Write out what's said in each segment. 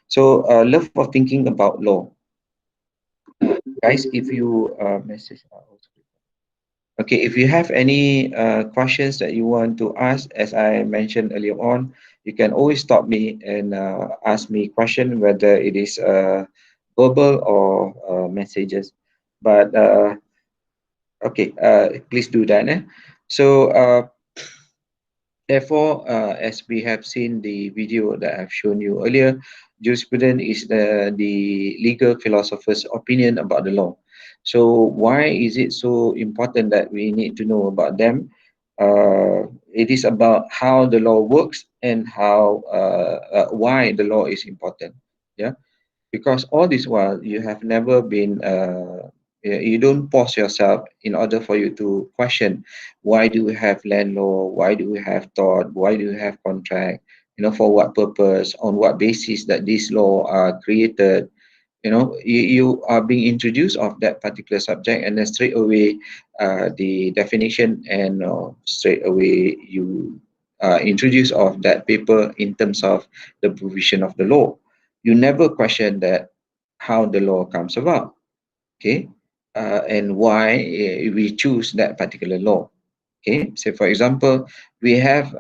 So love of thinking about law, guys. If you message, okay, if you have any questions that you want to ask, as I mentioned earlier on, you can always stop me and ask me question, whether it is verbal or messages. But okay, please do that. So therefore, as we have seen the video that I've shown you earlier, jurisprudence is the legal philosopher's opinion about the law. So why is it so important that we need to know about them? It is about how the law works and how why the law is important. Yeah, because all this while you have never been you don't pause yourself in order for you to question, why do we have land law, why do we have tort, why do we have contract, for what purpose, on what basis that these law are created. You are being introduced of that particular subject, and then straight away the definition, and straight away you introduce of that paper in terms of the provision of the law. You never question that how the law comes about, okay, and why we choose that particular law. Okay, so for example, we have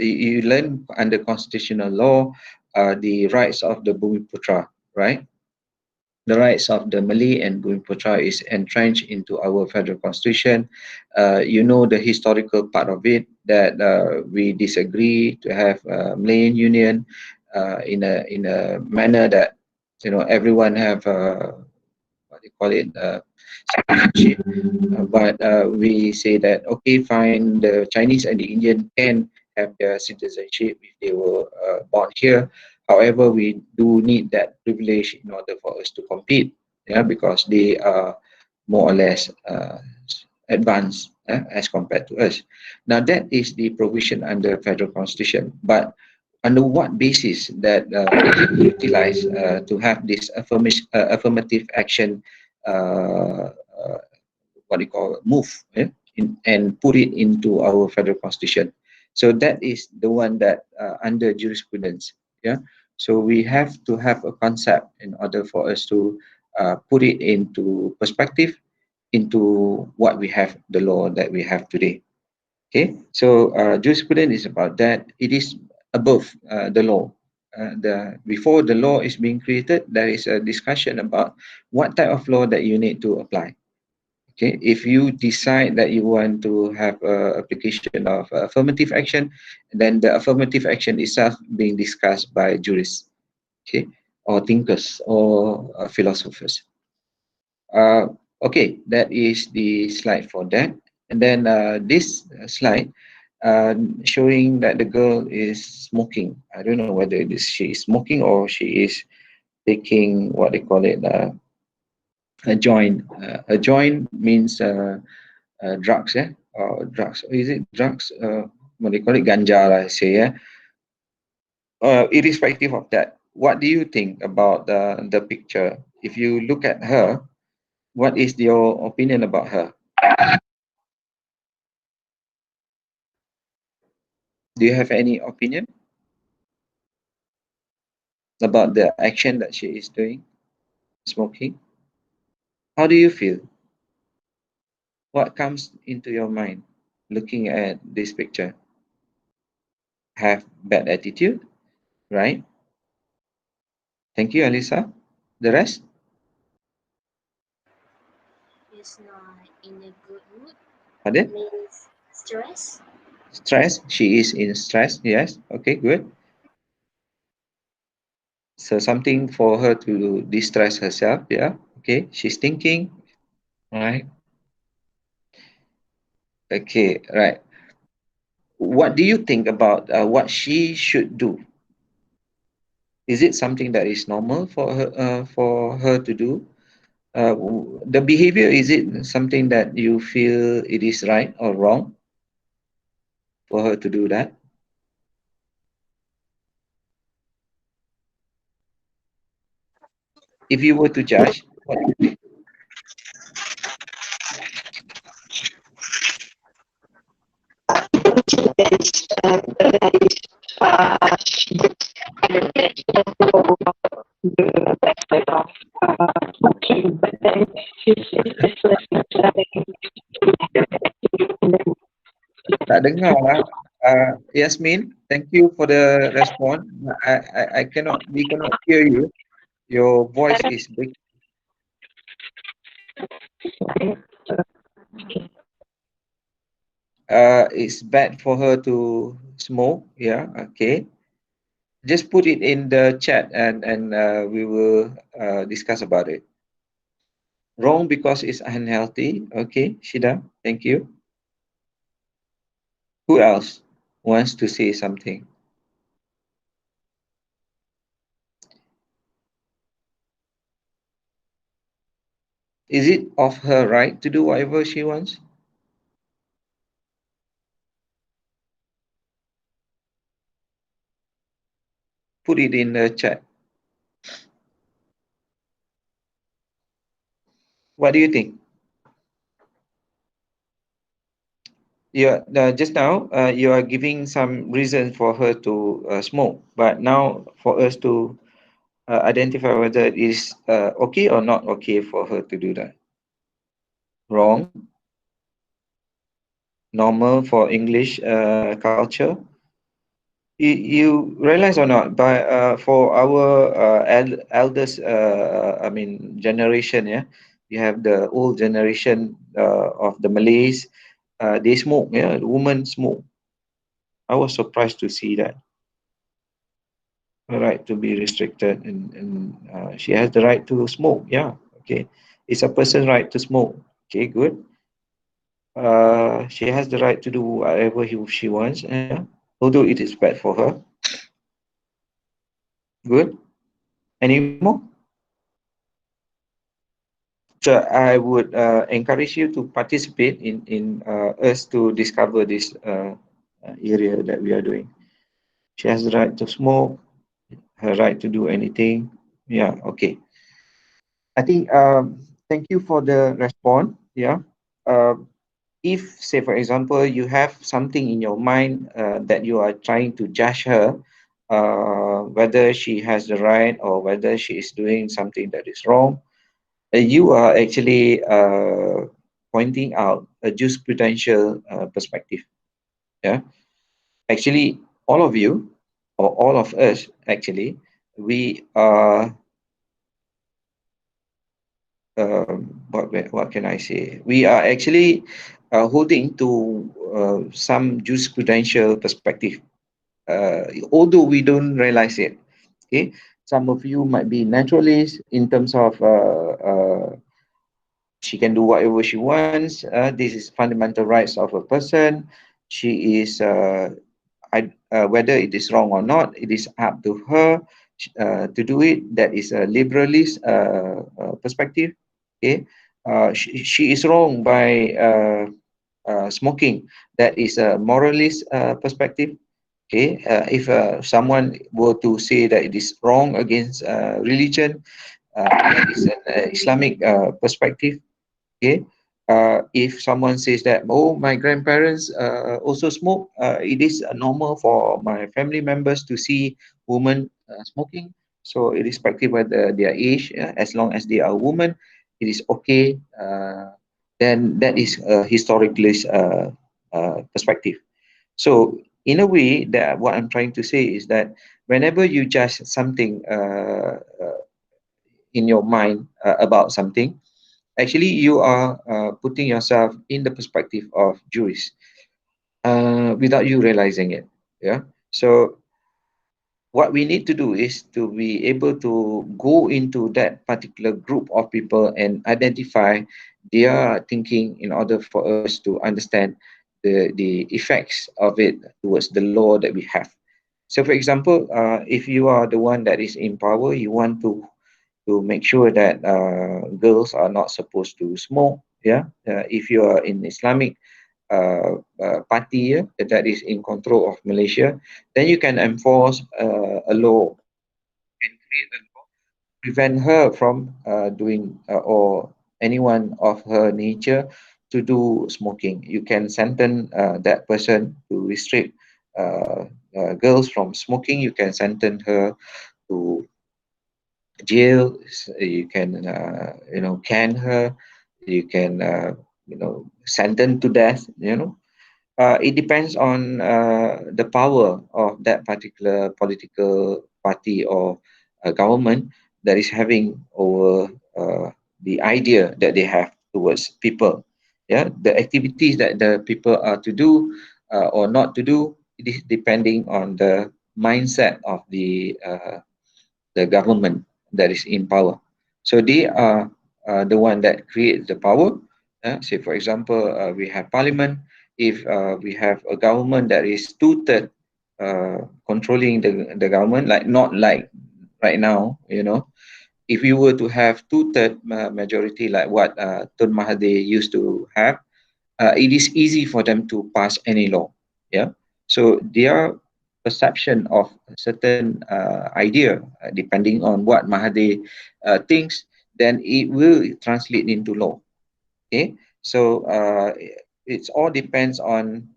you learn under constitutional law the rights of the Bumiputra, right? The rights of the Malay and Bumiputra is entrenched into our federal constitution. The historical part of it, that we disagree to have Malayan Union in a manner that everyone have what they call it, citizenship. But we say that, okay, fine, the Chinese and the Indian can have their citizenship if they were born here. However, we do need that privilege in order for us to compete, yeah, because they are more or less advanced as compared to us. Now, that is the provision under federal constitution. But under what basis that utilize to have this affirmative action, uh, what you call move, and put it into our federal constitution? So that is the one that under jurisprudence. Yeah. So we have to have a concept in order for us to put it into perspective, into what we have, the law that we have today. Okay, so jurisprudence is about that. It is above the law. The Before the law is being created, there is a discussion about what type of law that you need to apply. Okay, if you decide that you want to have application of affirmative action, then the affirmative action itself being discussed by jurists, okay, or thinkers, or philosophers. uh, okay, that is the slide for that. And then this slide showing that the girl is smoking. I don't know whether she is smoking or she is taking what they call it, a joint. A joint means drugs, yeah, or drugs. Is it drugs? What they call it, ganja, I say, yeah. Irrespective of that, what do you think about the picture? If you look at her, what is your opinion about her? Do you have any opinion about the action that she is doing, smoking? How do you feel? What comes into your mind looking at this picture? Have bad attitude, right? Thank you, Alisa. The rest? Is not in a good mood. Pardon? Means stress. Stress. She is in stress. Yes. Okay, good. So something for her to distress herself. Yeah. Okay. She's thinking. Right. Okay. Right. What do you think about what she should do? Is it something that is normal for her to do? The behavior, is it something that you feel it is right or wrong for her to do that? If you were to judge, what do you think? Tak dengar lah. Yasmin, thank you for the response. I cannot, we cannot hear you. Your voice is big. It's bad for her to smoke. Yeah, okay. Just put it in the chat and we will discuss about it. Wrong because it's unhealthy. Okay, Shida, thank you. Who else wants to say something? Is it of her right to do whatever she wants? Put it in the chat. What do you think? Yeah, just now you are giving some reason for her to smoke, but now for us to identify whether it is okay or not okay for her to do that. Wrong. Normal for English culture. You realize or not? But for our elders, I mean generation, yeah, you have the old generation of the Malays. They smoke. Yeah, women smoke. I was surprised to see that. Her right to be restricted, and she has the right to smoke. Yeah, okay. It's a person's right to smoke. Okay, good. She has the right to do whatever she wants. Yeah, although it is bad for her. Good. Any more? So I would encourage you to participate in us to discover this area that we are doing. She has the right to smoke, her right to do anything. Yeah, okay. I think thank you for the response. Yeah. If say for example you have something in your mind that you are trying to judge her, whether she has the right or whether she is doing something that is wrong, you are actually pointing out a jurisprudential perspective. Yeah, actually, all of you or all of us actually, we are what can I say? We are actually holding to some jurisprudential perspective, although we don't realize it. Okay, some of you might be naturalists in terms of she can do whatever she wants. This is fundamental rights of a person. She is whether it is wrong or not, it is up to her to do it. That is a liberalist perspective. Okay, she is wrong by smoking. That is a moralist perspective. Okay, if someone were to say that it is wrong against religion, that is an Islamic perspective. Okay, if someone says that, oh, my grandparents also smoke, it is normal for my family members to see women smoking. So irrespective of their age, as long as they are women, it is okay. Then that is a historicalist perspective. So in a way, that what I'm trying to say is that whenever you judge something in your mind about something, actually you are putting yourself in the perspective of jurists without you realizing it. Yeah. So what we need to do is to be able to go into that particular group of people and identify their thinking in order for us to understand the effects of it towards the law that we have. So for example, if you are the one that is in power, you want to make sure that girls are not supposed to smoke. Yeah, if you are in Islamic party that is in control of Malaysia, then you can enforce a law, can create a law, prevent her from doing or anyone of her nature to do smoking. You can sentence that person to restrict girls from smoking. You can sentence her to jail, you can can her, you can sentence to death. It depends on the power of that particular political party or government that is having over the idea that they have towards people. Yeah, the activities that the people are to do or not to do, it is depending on the mindset of the government that is in power. So they are the one that creates the power. Say, for example, we have parliament. If we have a government that is two-third controlling the government, like not like right now, if you were to have two-third majority, like what Tun Mahathir used to have, it is easy for them to pass any law. Yeah. So their perception of a certain idea, depending on what Mahathir thinks, then it will translate into law. Okay. So it all depends on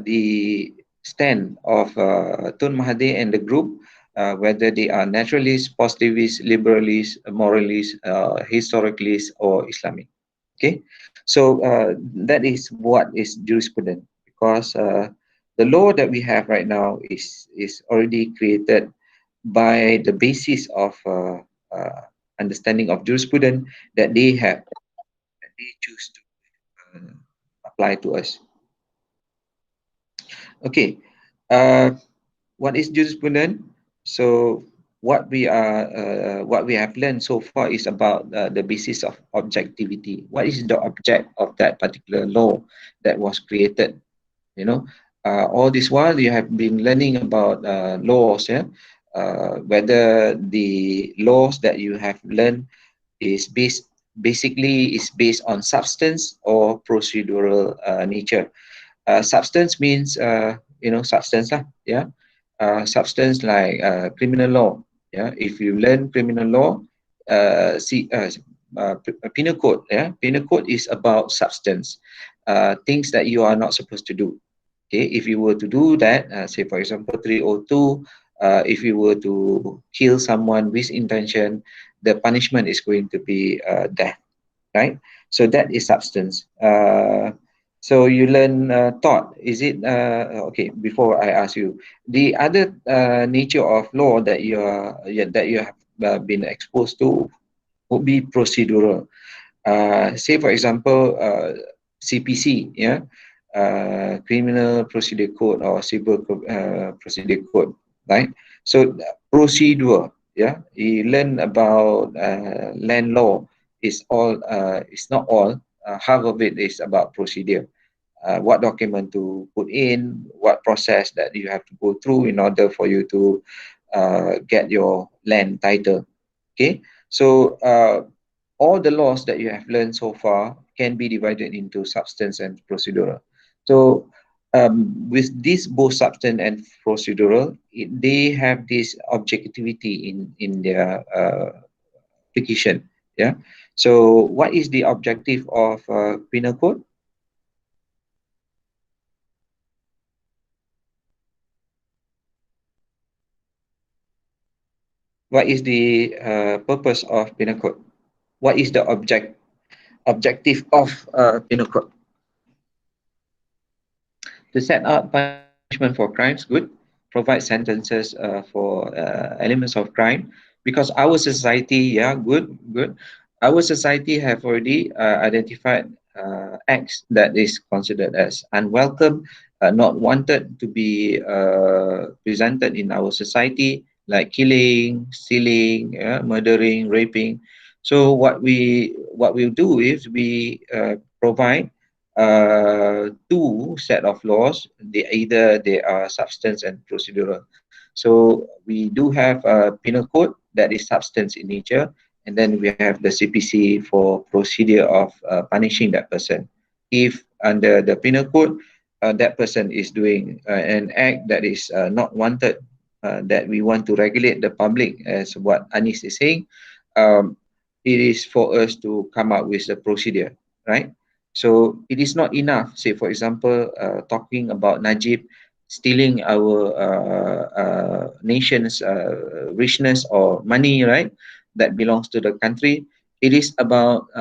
the stand of Tun Mahathir and the group, whether they are naturalists, positivists, liberalists, moralists, historicalists, or Islamic. Okay, so that is what is jurisprudence, because the law that we have right now is already created by the basis of understanding of jurisprudence that they have, that they choose to uh, apply to us. Okay, uh, what is jurisprudence? So what we have learned so far is about the basis of objectivity. What is the object of that particular law that was created? All this while you have been learning about laws, yeah. Whether the laws that you have learned is based on substance or procedural nature. Substance means substance lah, yeah. Substance like criminal law. Yeah, if you learn criminal law, see penal code. Yeah, penal code is about substance, things that you are not supposed to do. Okay, if you were to do that, say for example 302, if you were to kill someone with intention, the punishment is going to be death, right? So that is substance. So you learn thought. Is it okay? Before I ask you, the other nature of law that that you have been exposed to would be procedural. Say for example, CPC, yeah, Criminal Procedure Code or Civil Procedure Code, right? So procedure, yeah, you learn about land law is all. It's not all. Half of it is about procedure. What document to put in, what process that you have to go through in order for you to get your land title. Okay, so all the laws that you have learned so far can be divided into substance and procedural. So with this both substance and procedural, they have this objectivity in their application. Yeah. So what is the objective of penal code? What is the purpose of penal code? What is the objective of penal code? To set out punishment for crimes, good. Provide sentences for elements of crime, because our society, yeah, good. Our society have already identified acts that is considered as unwelcome, not wanted to be presented in our society, like killing, stealing, murdering, raping. So what we'll do is we provide two set of laws. They are substance and procedural. So we do have a penal code that is substance in nature, and then we have the CPC for procedure of punishing that person. If under the penal code, that person is doing an act that is not wanted, that we want to regulate the public, as what Anis is saying, um, it is for us to come up with a procedure, right? So it is not enough, say for example, talking about Najib, stealing our nation's richness or money, right? That belongs to the country. It is about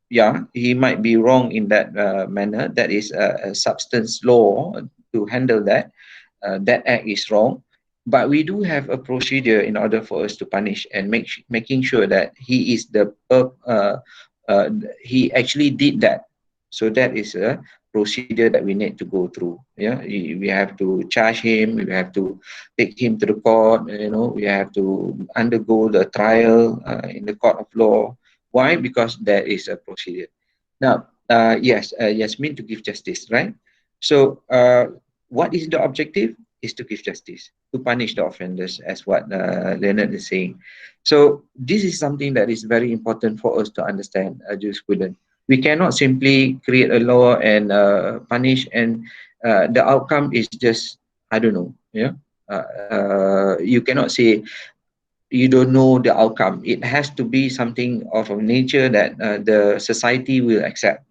yeah, he might be wrong in that manner. That is a substance law to handle that. That act is wrong, but we do have a procedure in order for us to punish and making sure that he is uh, he actually did that. So that is a procedure that we need to go through. Yeah, we have to charge him. We have to take him to the court. You know, we have to undergo the trial in the court of law. Why? Because there is a procedure. Now, yes, Yasmin, to give justice, right? So, what is the objective? Is to give justice, to punish the offenders, as what Leonard is saying. So, this is something that is very important for us to understand, jurisprudence. We cannot simply create a law and punish, and the outcome is just, I don't know, yeah. You cannot say you don't know the outcome. It has to be something of a nature that the society will accept.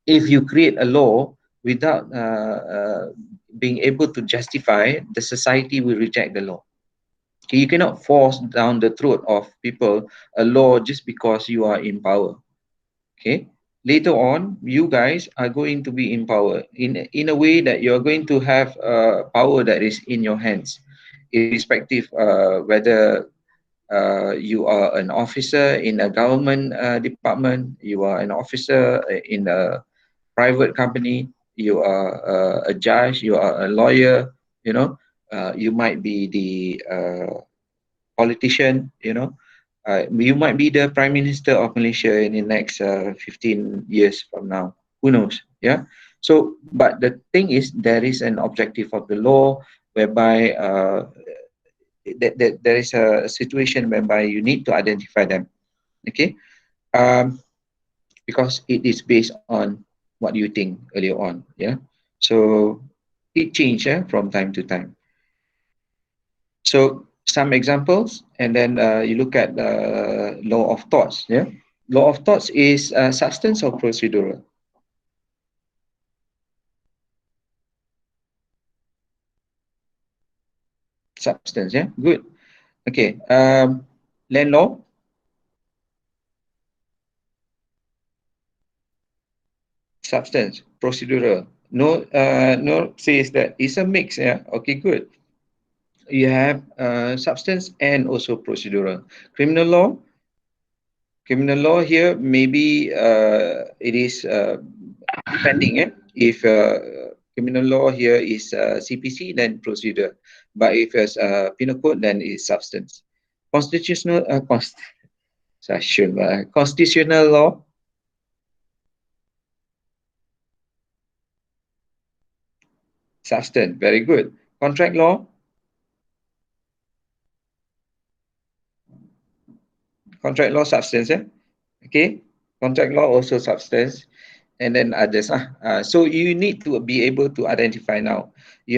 If you create a law without being able to justify, the society will reject the law. Okay, you cannot force down the throat of people a law just because you are in power. Okay, later on, you guys are going to be in power in a way that you're going to have power that is in your hands, irrespective whether you are an officer in a government department, you are an officer in a private company, you are a judge, you are a lawyer, you know, you might be the politician, you know, you might be the prime minister of Malaysia in the next 15 years from now. Who knows? Yeah. So, but the thing is, there is an objective of the law whereby that there is a situation whereby you need to identify them. Okay. Um, because it is based on what you think earlier on. Yeah. So it changes from time to time. So some examples, and then you look at law of thoughts. Yeah. Law of thoughts is substance or procedural? Substance. Yeah. Good. Okay. Land law, substance, procedural. No, no says that it's a mix. Yeah. Okay. Good. You have substance and also procedural. Criminal law, criminal law here maybe it is depending if criminal law here is CPC then procedure, but if it's penal code then it's substance. Constitutional constitutional law, substance, very good. Contract law, contract law, substance, okay. Contract law also substance, and then others. So you need to be able to identify now. We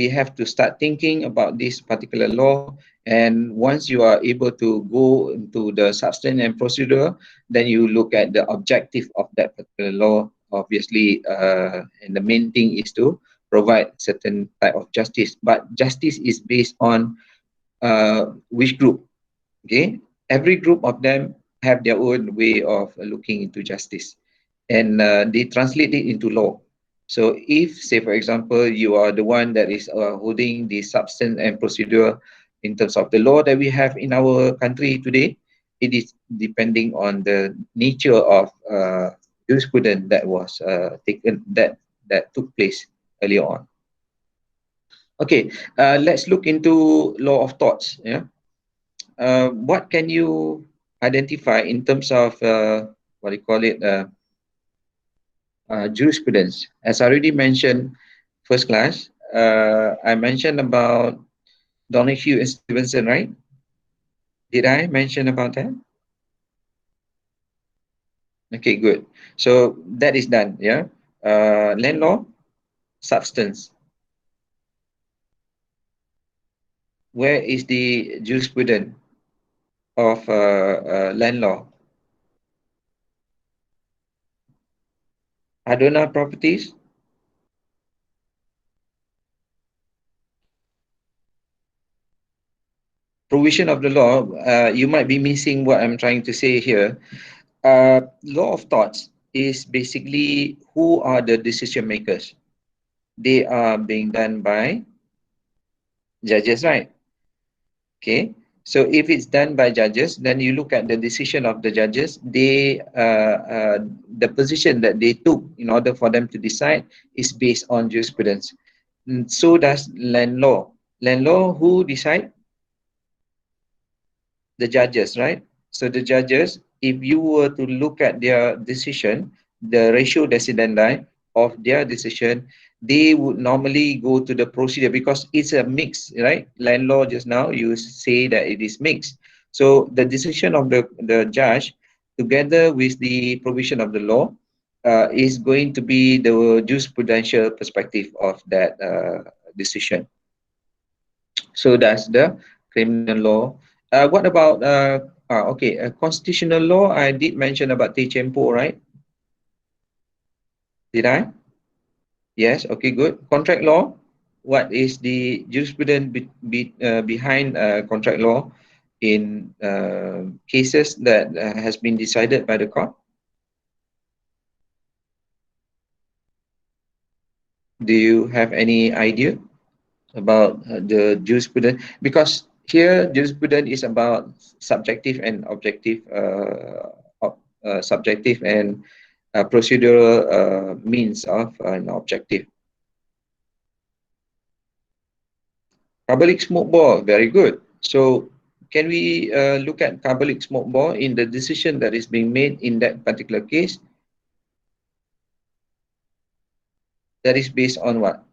have to start thinking about this particular law, and once you are able to go into the substance and procedure, then you look at the objective of that particular law. Obviously, and the main thing is to provide certain type of justice. But justice is based on which group? Okay, every group of them have their own way of looking into justice, and they translate it into law. So if, say for example, you are the one that is holding the substance and procedure in terms of the law that we have in our country today, it is depending on the nature of jurisprudence that was taken, that took place earlier on. Okay, let's look into law of thoughts. Yeah, what can you identify in terms of what do you call it, jurisprudence? As I already mentioned, first class, I mentioned about Donahue and Stevenson, right? Did I mention about that? Okay, good. So that is done. Yeah. Land law, substance. Where is the jurisprudence of land law? Adona properties, provision of the law, you might be missing what I'm trying to say here. Law of thoughts is basically who are the decision makers. They are being done by judges, right? Okay. So if it's done by judges, then you look at the decision of the judges. The position that they took in order for them to decide is based on jurisprudence. So does land law. Land law, who decide? The judges, right? So the judges, if you were to look at their decision, the ratio decidendi of their decision, they would normally go to the procedure because it's a mix, right? Land law, just now you say that it is mixed. So the decision of the judge together with the provision of the law is going to be the jurisprudential perspective of that decision. So that's the criminal law. What about okay, constitutional law? I did mention about Teh Cempo, right? Did I? Yes. Okay, good. Contract law. What is the jurisprudence behind contract law in cases that has been decided by the court? Do you have any idea about the jurisprudence? Because here jurisprudence is about subjective and objective, subjective and procedural means of an objective. Carbolic smoke ball, very good. So can we look at carbolic smoke ball in the decision that is being made in that particular case? That is based on what?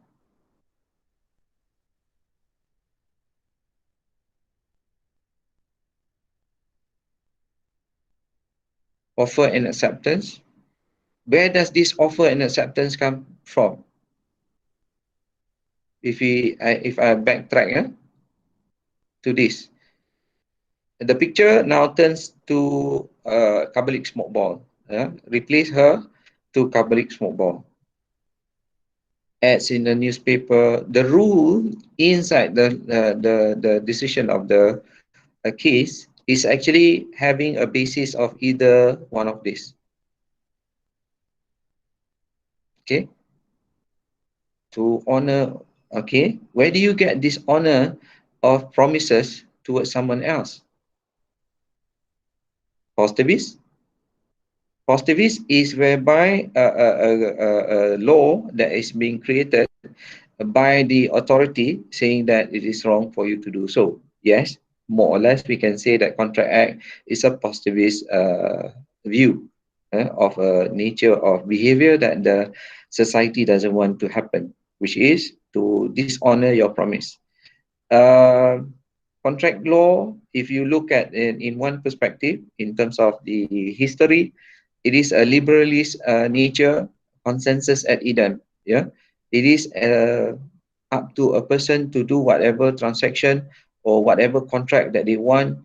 Offer and acceptance. Where does this offer and acceptance come from? If I backtrack to this, the picture now turns to carbolic smoke ball. Replace her to carbolic smoke ball. Ads in the newspaper. The rule inside the decision of the case is actually having a basis of either one of these. Okay. To honor. Okay. Where do you get this honor of promises towards someone else? Positivist. Positivist is whereby a law that is being created by the authority saying that it is wrong for you to do so. Yes, more or less we can say that Contract Act is a positivist view of a nature of behavior that the society doesn't want to happen, which is to dishonor your promise. Uh, Contract law, if you look at it in one perspective, in terms of the history, it is a liberalist nature, consensus at idem. Yeah, it is up to a person to do whatever transaction or whatever contract that they want,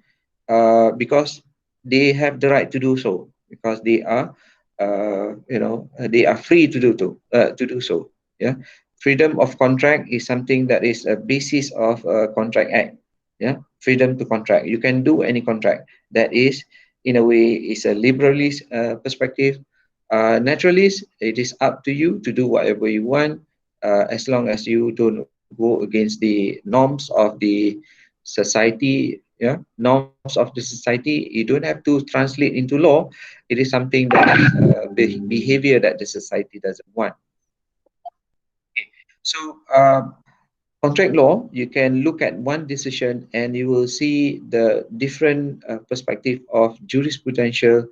because they have the right to do so, because they are, they are free to do so. Yeah, freedom of contract is something that is a basis of a contract act. Yeah, freedom to contract. You can do any contract. That is, in a way, is a liberalist perspective. Naturalist, it is up to you to do whatever you want, as long as you don't go against the norms of the society. Yeah, norms of the society. You don't have to translate into law. It is something that is behavior that the society doesn't want. So contract law, you can look at one decision and you will see the different perspective of jurisprudential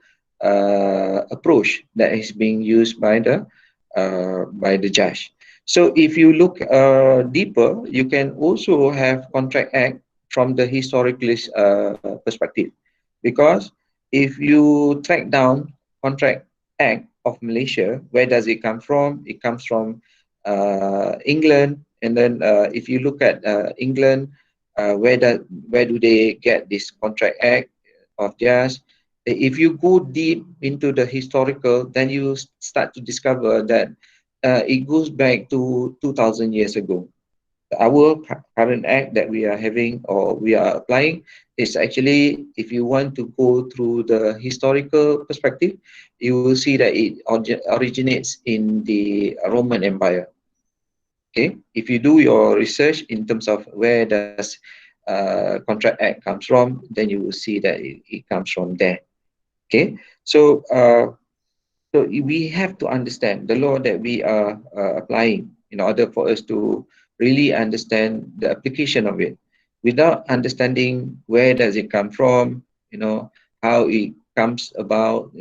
approach that is being used by the judge. So if you look deeper, you can also have Contract Act from the historicalist perspective, because if you track down Contract Act of Malaysia, where does it come from? It comes from England, and then if you look at England, where do they get this Contract Act of theirs? If you go deep into the historical, then you start to discover that it goes back to 2000 years ago. Our current act that we are having or we are applying is actually, if you want to go through the historical perspective, you will see that it originates in the Roman Empire. Okay, if you do your research in terms of where does Contract Act comes from, then you will see that it comes from there. Okay, so so we have to understand the law that we are applying in order for us to really understand the application of it. Without understanding where does it come from, how it comes about,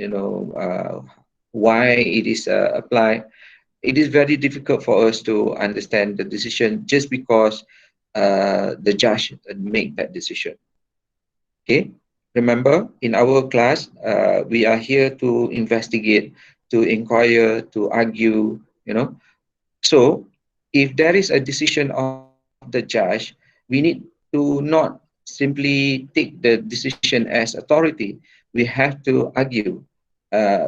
why it is applied, it is very difficult for us to understand the decision just because the judge make that decision. Okay, remember in our class, we are here to investigate, to inquire, to argue, So if there is a decision of the judge, we need to not simply take the decision as authority. We have to argue.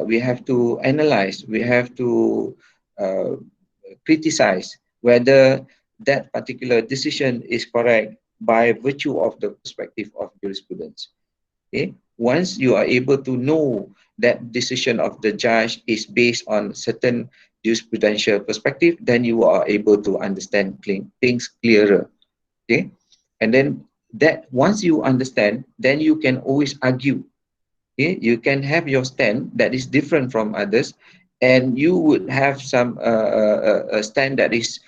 We have to analyze. We have to uh, criticize whether that particular decision is correct by virtue of the perspective of jurisprudence. Okay, once you are able to know that decision of the judge is based on certain jurisprudential perspective, then you are able to understand things clearer. Okay, and then that once you understand, then you can always argue. Okay, you can have your stand that is different from others, and you would have some a stand that is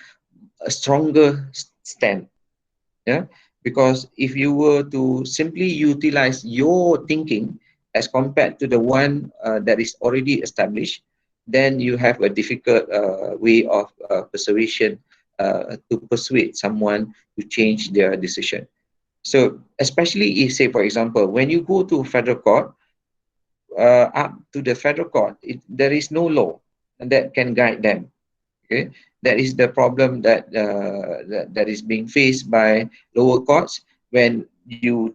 a stronger stand. Yeah, because if you were to simply utilize your thinking as compared to the one that is already established, then you have a difficult way of persuasion to persuade someone to change their decision. So especially if, say, for example, when you go to federal court, up to the federal court, there is no law that can guide them. Okay, that is the problem that is being faced by lower courts. When you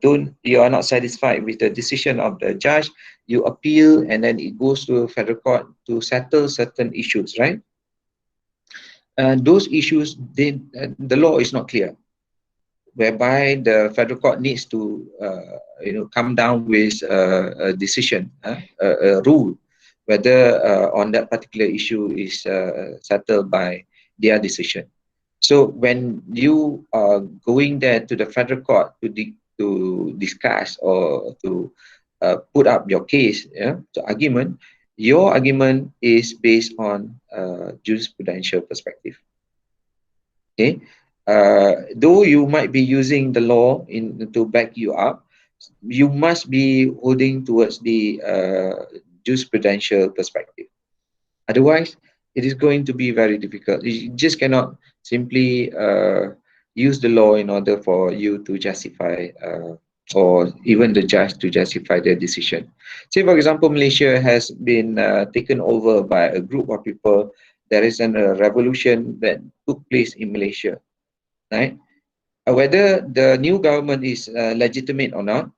are not satisfied with the decision of the judge, you appeal, and then it goes to federal court to settle certain issues, right? Those issues, the law is not clear, whereby the federal court needs to come down with a decision, a rule, whether on that particular issue is settled by their decision. So when you are going there to the federal court to discuss or to put up your case, yeah, to argument, your argument is based on jurisprudential perspective. Okay, though you might be using the law to back you up, you must be holding towards the jurisprudential perspective. Otherwise, it is going to be very difficult. You just cannot simply use the law in order for you to justify or even the judge to justify their decision. Say, for example, Malaysia has been taken over by a group of people. There is a revolution that took place in Malaysia, right? Whether the new government is legitimate or not,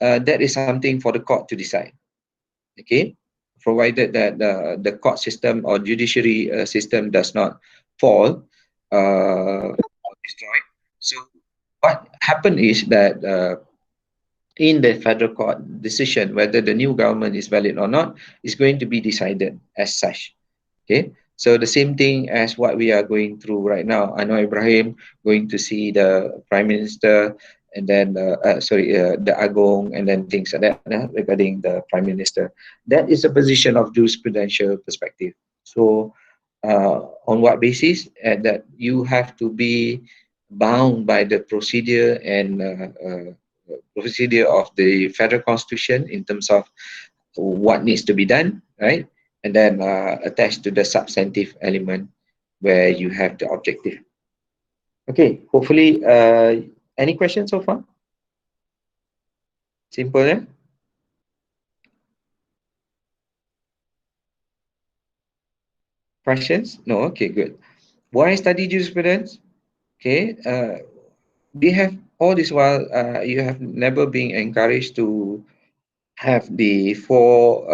that is something for the court to decide. Okay, provided that the court system or judiciary system does not fall or destroyed. So what happened is that in the federal court decision, whether the new government is valid or not is going to be decided as such. Okay, so the same thing as what we are going through right now. Anwar Ibrahim going to see the prime minister, and then the Agong, and then things like that regarding the prime minister. That is a position of jurisprudential perspective. So on what basis? That you have to be bound by the procedure and procedure of the federal constitution in terms of what needs to be done, right? And then attached to the substantive element where you have the objective. Okay, hopefully, any questions so far? Simple, yeah? Questions? No, okay, good. Why study jurisprudence? Okay, we have all this while, you have never been encouraged to have the four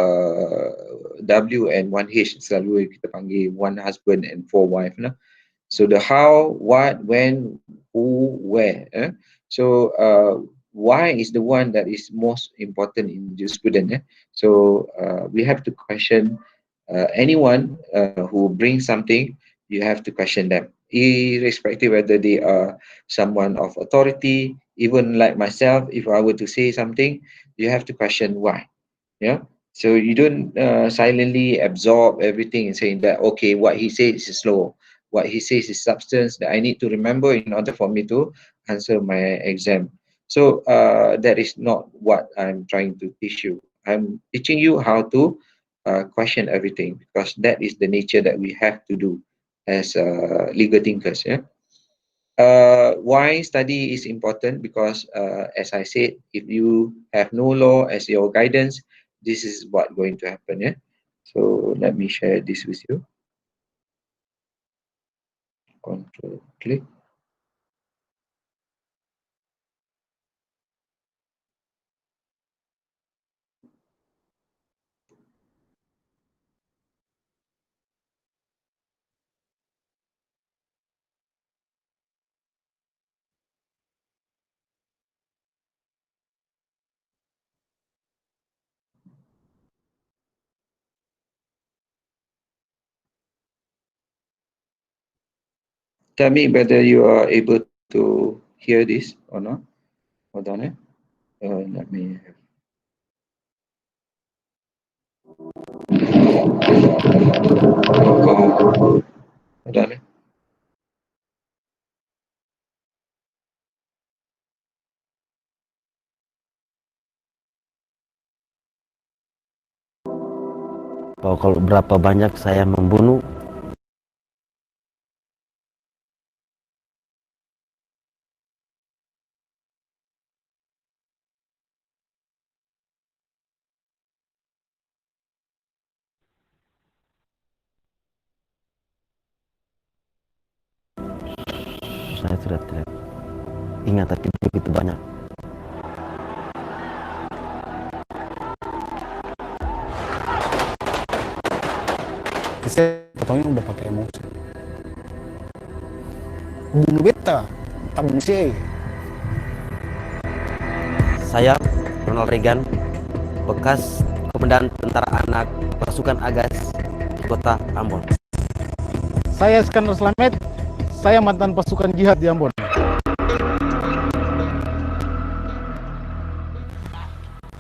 W and one H, selalu kita panggil one husband and four wife, no? So the how, what, when, who, where. So why is the one that is most important in jurisprudence. So we have to question anyone who brings something. You have to question them, irrespective whether they are someone of authority. Even like myself, if I were to say something, you have to question why. Yeah. So you don't silently absorb everything and saying that okay, what he says is slow, what he says is substance that I need to remember in order for me to answer my exam. So that is not what I'm trying to teach you. I'm teaching you how to question everything, because that is the nature that we have to do as legal thinkers. Yeah. Why study is important? Because as I said, if you have no law as your guidance, this is what going to happen. Yeah. So let me share this with you. Control click. Tell me whether you are able to hear this or not. Hold on. Let me have. Oh, hold on. Kalau berapa banyak saya membunuh, saya sudah tidak ingat, tapi begitu banyak. Saya potongnya udah pakai emosi. Bunuh beta, tak bunuh saya. Saya Ronald Reagan, bekas komandan tentara anak pasukan Agas di kota Ambon. Saya Iskandar Slamet, saya mantan pasukan jihad di Ambon.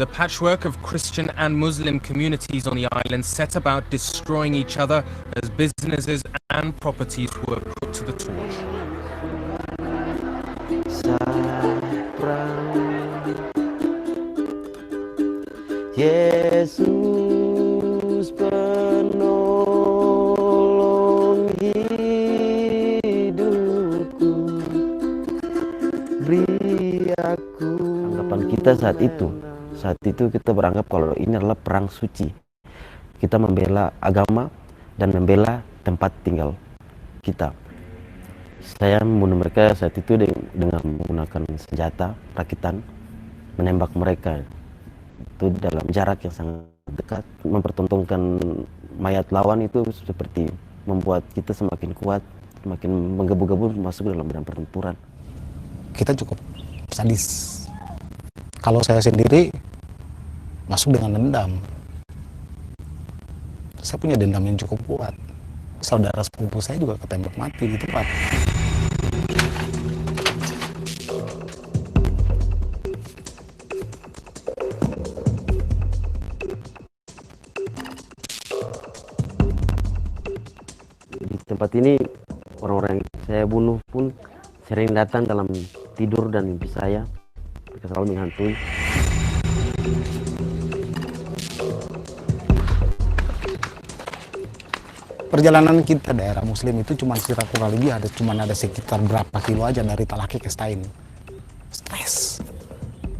The patchwork of Christian and Muslim communities on the island set about destroying each other as businesses and properties were put to the torch. Yesus penolong hidupku, beri aku. Anggapan kita saat itu kita beranggap kalau ini adalah perang suci. Kita membela agama dan membela tempat tinggal kita. Saya membunuh mereka saat itu dengan menggunakan senjata rakitan, menembak mereka itu dalam jarak yang sangat dekat. Mempertontonkan mayat lawan itu seperti membuat kita semakin kuat, semakin menggebu-gebu masuk dalam medan pertempuran. Kita cukup sadis. Kalau saya sendiri masuk dengan dendam. Saya punya dendam yang cukup kuat. Saudara sepupu saya juga ketembak mati di tempat. Di tempat ini orang-orang yang saya bunuh pun sering datang dalam tidur dan mimpi saya. Mereka selalu menghantui. Perjalanan kita daerah muslim itu cuma kurang lebih ada sekitar berapa kilo aja dari Talake ke Stain. Stres.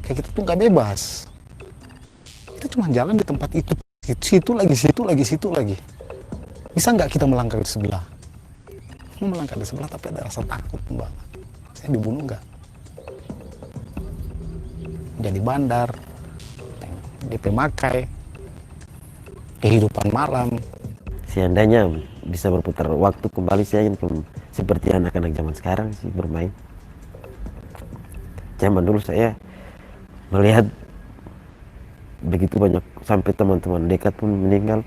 Kayak kita tuh nggak bebas. Kita cuma jalan di tempat itu. Situ lagi. Bisa nggak kita melangkah di sebelah? Mau melangkah di sebelah tapi ada rasa takut, Mbak. Saya dibunuh nggak? Jadi bandar, DP Makai, kehidupan malam. Seandainya bisa berputar waktu kembali, saya ingin seperti anak-anak zaman sekarang sih bermain. Zaman dulu saya melihat begitu banyak sampai teman-teman dekat pun meninggal.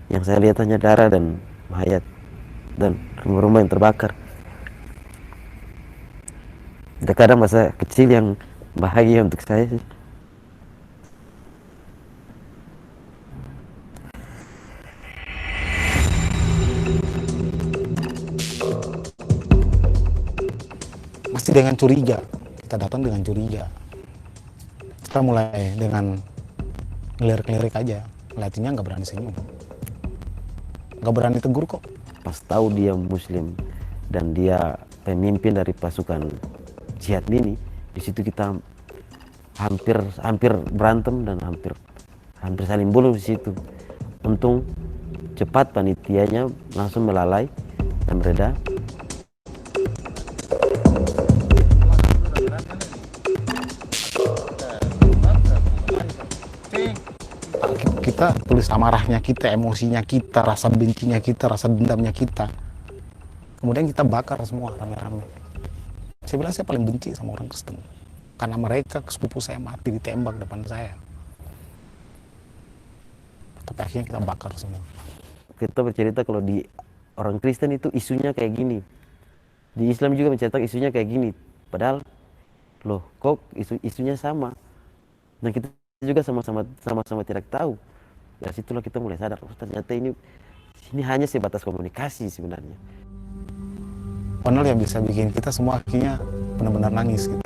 Yang saya lihat hanya darah dan mayat dan rumah-rumah yang terbakar. Terkadang masa kecil yang bahagia untuk saya sih. Mesti dengan curiga, kita datang dengan curiga. Kita mulai dengan ngelirik-ngelirik aja, ngeliatinnya nggak berani senyum, nggak berani tegur kok. Pas tahu dia muslim dan dia pemimpin dari pasukan jihad ini, di situ kita hampir berantem dan hampir saling bunuh di situ. Untung cepat panitianya langsung melalai dan mereda. Kita tulis amarahnya kita, emosinya kita, rasa bencinya kita, rasa dendamnya kita, kemudian kita bakar semua rame-rame. Saya bilang saya paling benci sama orang Kristen karena mereka sepupu saya mati ditembak depan saya, tapi akhirnya kita bakar semua. Kita bercerita kalau di orang Kristen itu isunya kayak gini, di Islam juga mencetak isunya kayak gini, padahal loh kok isunya sama, dan kita juga sama-sama tidak tahu. Dari situlah kita mulai sadar, oh ternyata ini hanya sebatas komunikasi sebenarnya. Padahal yang bisa bikin kita semua akhirnya benar-benar nangis gitu.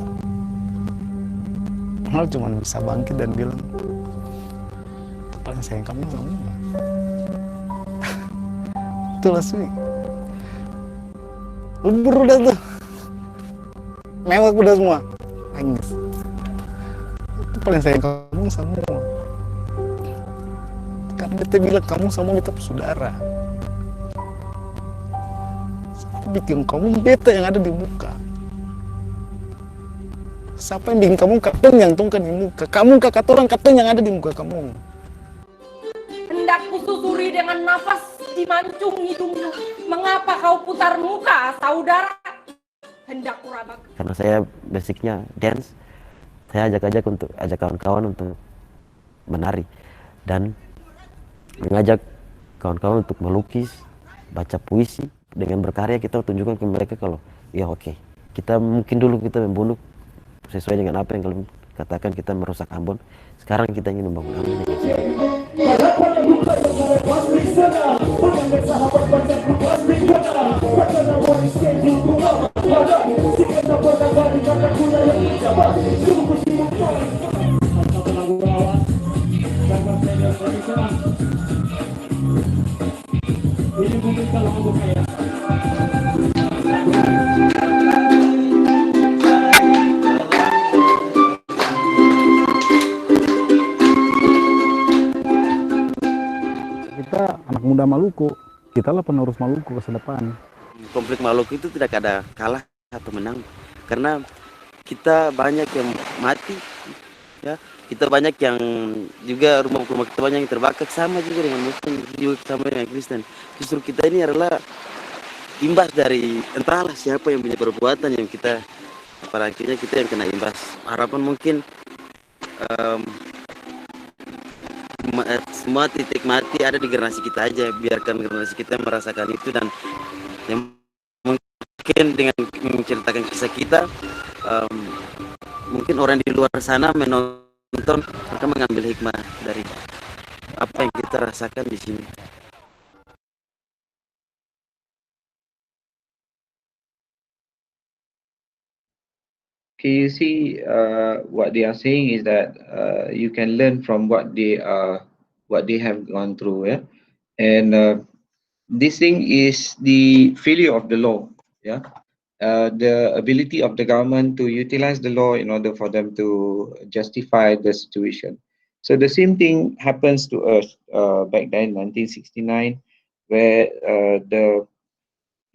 Padahal cuma bisa bangkit dan bilang, paling sayang kamu kamu. Itulah sih. Lebur udah tuh. Mewah udah semua. Nangis. Itu paling sayang kamu sama. Karena kita bilang kamu sama kita saudara. Bikin kamu beta yang ada di muka. Siapa yang bikin kamu katong yang tungkan di muka? Kamu kakak orang katong yang ada di muka kamu. Hendak kususuri dengan nafas di mancung hidungmu. Mengapa kau putar muka, saudara? Hendak kurabak. Karena saya basicnya dance, saya ajak kawan-kawan untuk menari dan mengajak kawan-kawan untuk melukis, baca puisi. Dengan berkarya kita tunjukkan ke mereka kalau ya oke, kita mungkin dulu kita membunuh sesuai dengan apa yang kalian katakan, kita merusak Ambon. Sekarang kita ingin membangun Ambon. Kita anak muda Maluku, kita lah penerus Maluku ke depan. Konflik Maluku itu tidak ada kalah atau menang, karena kita banyak yang mati, ya kita banyak yang juga rumah-rumah kita banyak yang terbakar, sama juga dengan Muslim, juga sama dengan Kristen. Justru kita ini adalah imbas dari entahlah siapa yang punya perbuatan yang kita, pada akhirnya kita yang kena imbas. Harapan mungkin semua titik mati ada di generasi kita aja, biarkan generasi kita merasakan itu, dan yang mungkin dengan menceritakan kisah kita mungkin orang di luar sana menonton akan mengambil hikmah dari apa yang kita rasakan di sini. Okay, you see, what they are saying is that you can learn from what they have gone through, yeah, and this thing is the failure of the law, yeah, the ability of the government to utilize the law in order for them to justify the situation. So the same thing happens to us back then, 1969, where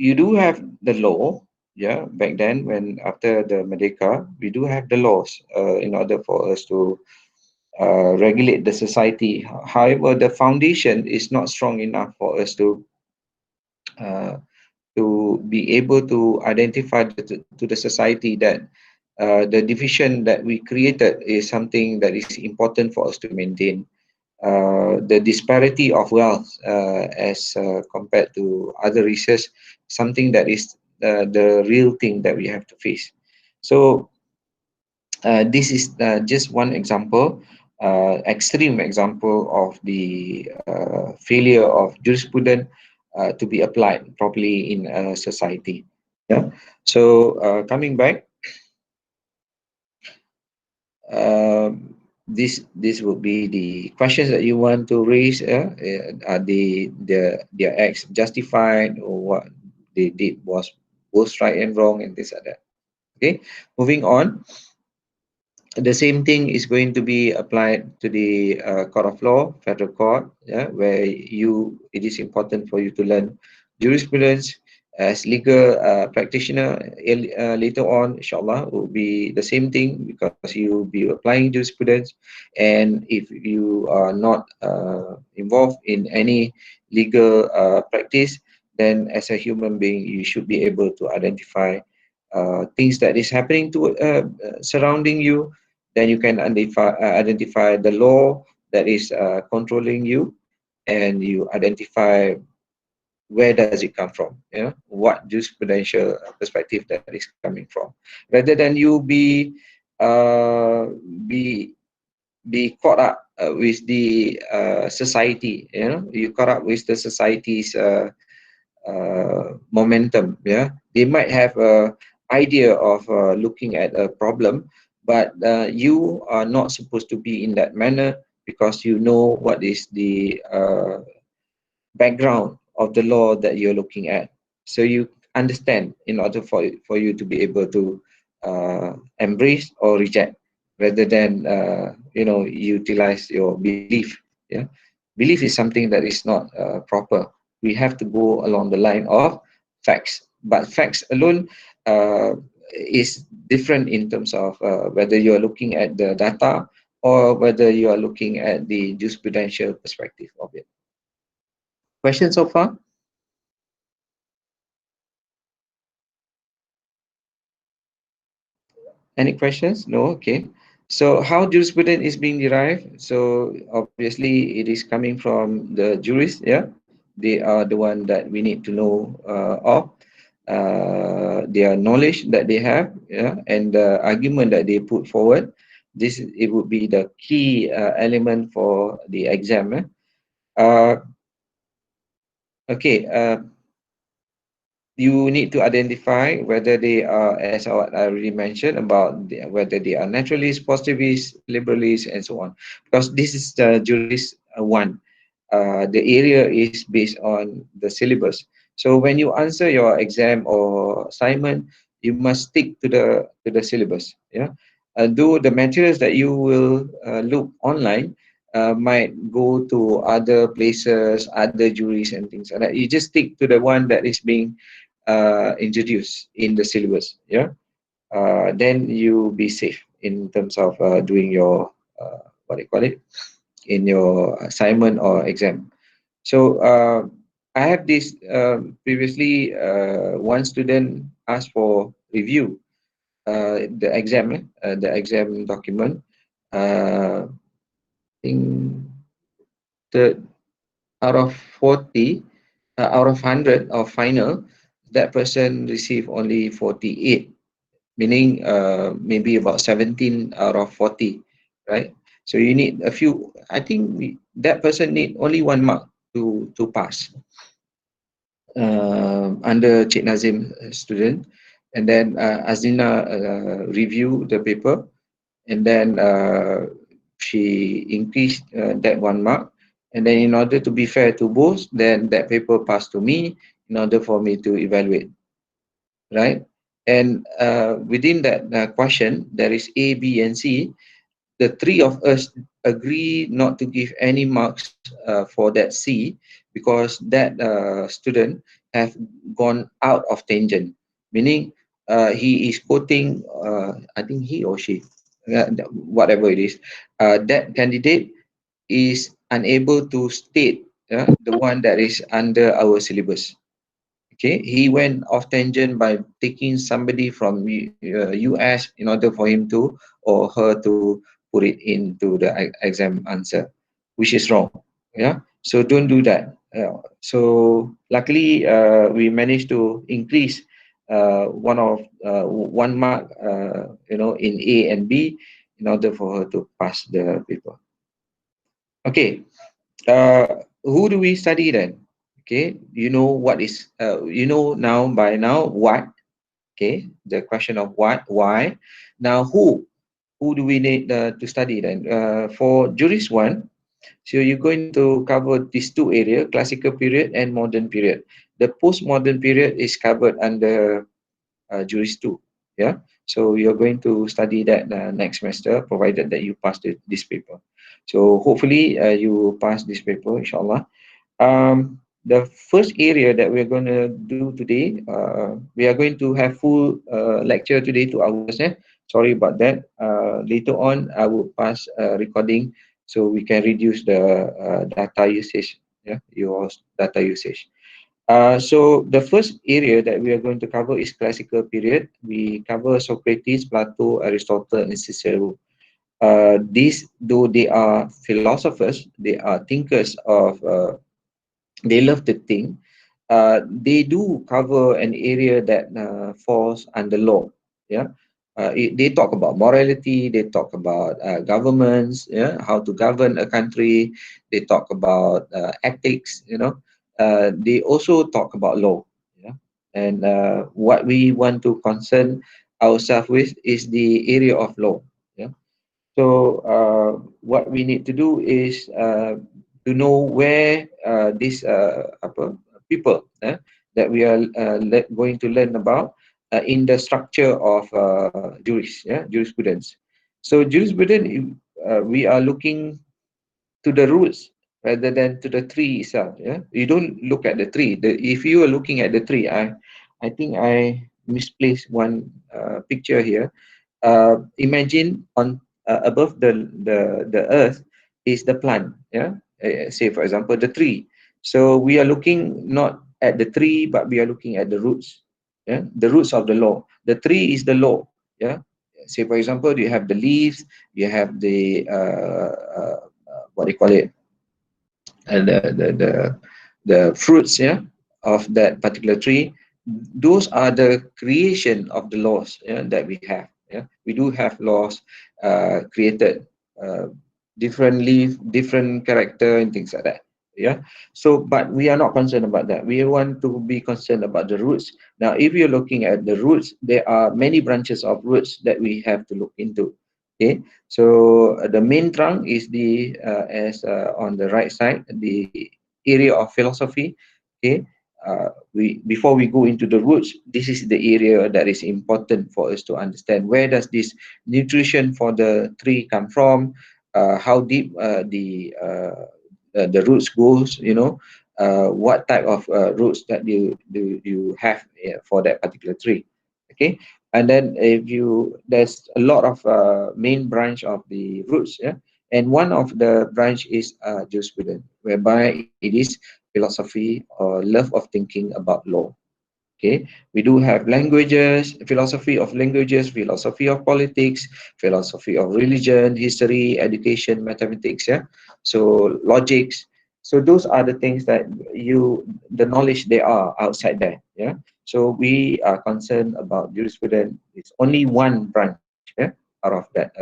you do have the law. Yeah, back then, when after the Merdeka, we do have the laws in order for us to regulate the society. However, the foundation is not strong enough for us uh, to be able to identify to the society that the division that we created is something that is important for us to maintain. The disparity of wealth as compared to other races, something that is the real thing that we have to face. So this is just one example, extreme example of the failure of jurisprudence to be applied properly in a society. Yeah. So coming back, this would be the questions that you want to raise. Are their acts justified, or what they did was both right and wrong, and things like that. Okay, moving on. The same thing is going to be applied to the court of law, federal court, yeah, where it is important for you to learn jurisprudence as legal practitioner. Later on, inshallah, will be the same thing, because you will be applying jurisprudence, and if you are not involved in any legal practice, then as a human being, you should be able to identify things that is happening to surrounding you. Then you can identify the law that is controlling you, and you identify where does it come from, what jurisprudential perspective that is coming from, rather than you uh, be be caught up with the society. You caught up with the society's momentum. Yeah, they might have a idea of looking at a problem, but you are not supposed to be in that manner, because you know what is the background of the law that you're looking at. So you understand in order for you to be able to embrace or reject, rather than utilize your belief. Yeah, belief is something that is not proper. We have to go along the line of facts, but facts alone is different in terms of whether you are looking at the data, or whether you are looking at the jurisprudential perspective of it. Questions so far? Any questions? No? Okay. So how jurisprudence is being derived? So obviously it is coming from the jurists. Yeah, they are the one that we need to know of their knowledge that they have. Yeah, and the argument that they put forward. It would be the key element for the exam. Okay. You need to identify whether they are, as I already mentioned, about whether they are naturalists, positivists, liberalists, and so on. Because this is the jurist one. The area is based on the syllabus. So when you answer your exam or assignment, you must stick to the syllabus. Yeah. Though the materials that you will look online might go to other places, other juries, and things like that. You just stick to the one that is being introduced in the syllabus. Yeah, then you be safe in terms of doing your what do you call it, in your assignment or exam. So I have this previously. One student asked for review the exam document. I think the out of 40, out of 100 of final, that person received only 48, meaning maybe about 17 out of 40, right? So you need a few. I think that person need only 1 mark to pass under Cik Nazim student, and then Azina review the paper, and then she increased that 1 mark. And then in order to be fair to both, then that paper passed to me in order for me to evaluate, right? And within that question, there is A, B, and C. The three of us agree not to give any marks for that C, because that student have gone out of tangent, meaning he is quoting, I think he or she, whatever it is, that candidate is unable to state the one that is under our syllabus. Okay, he went off tangent by taking somebody from US in order for him to or her to put it into the exam answer, which is wrong. Yeah, so don't do that. So luckily, we managed to increase one mark, in A and B, in order for her to pass the paper. Okay, who do we study then? Okay, you know what is now by now what. Okay, the question of what, why. Now who do we need to study then? For jurist one, so you're going to cover these two areas: classical period and modern period. The postmodern period is covered under jurist 2. Yeah, so you're going to study that next semester, provided that you pass this paper. So hopefully you pass this paper, inshallah. The first area that we're going to do today, we are going to have full lecture today, 2 hours. Sorry about that. Later on, I will pass recording so we can reduce the data usage. Yeah, your data usage. So the first area that we are going to cover is classical period. We cover Socrates, Plato, Aristotle, and Cicero. These, though they are philosophers, they are thinkers of, they love to think. They do cover an area that falls under law. Yeah, they talk about morality. They talk about governments. Yeah, how to govern a country. They talk about ethics. They also talk about law. Yeah, and what we want to concern ourselves with is the area of law. Yeah. So what we need to do is to know where these people that we are going to learn about in the structure of jurisprudence. So jurisprudence, we are looking to the roots rather than to the tree itself. Yeah, you don't look at the tree. If you are looking at the tree, I think I misplaced one picture here. Imagine on above the earth is the plant. Yeah, say for example the tree. So we are looking not at the tree, but we are looking at the roots. Yeah, the roots of the law. The tree is the law. Yeah, say for example you have the leaves, you have the what do you call it, and the fruits, yeah, of that particular tree. Those are the creation of the laws, yeah, that we have. Yeah, we do have laws created, uh, different leaf, different character, and things like that. Yeah, so but we are not concerned about that. We want to be concerned about the roots. Now if you're looking at the roots, there are many branches of roots that we have to look into. Okay, so the main trunk is the as on the right side, the area of philosophy. Okay, we before we go into the roots, this is the area that is important for us to understand. Where does this nutrition for the tree come from? How deep the roots goes? What type of roots that you have for that particular tree? Okay, and then if you there's a lot of main branch of the roots. Yeah, and one of the branch is jurisprudence, whereby it is philosophy or love of thinking about law. Okay, we do have languages, philosophy of languages, philosophy of politics, philosophy of religion, history, education, mathematics. Yeah, so logics. So those are the things that the knowledge they are outside there. Yeah, so we are concerned about jurisprudence. It's only one branch. Yeah, out of that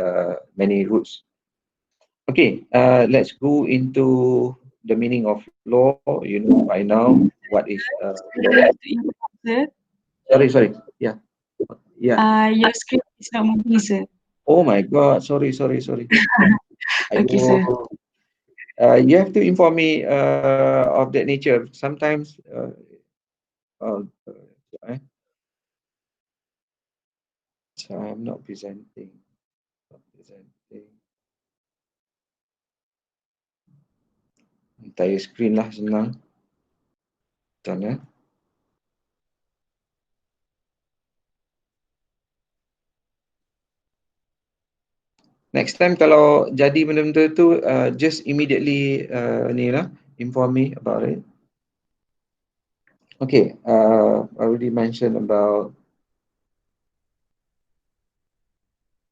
many roots. Okay, let's go into the meaning of law. You know by now what is law. Sir, Sorry. Yeah, yeah. your screen is not moving, sir. Oh my God. Sorry. Okay, sir. Aiyo. You have to inform me of that nature. Sometimes, uh, eh, so I'm not presenting. Not presenting. Entire screen lah senang. Betul ya. Next time kalau jadi benda-benda tu, just immediately ni lah, inform me about it. Okay, I already mentioned about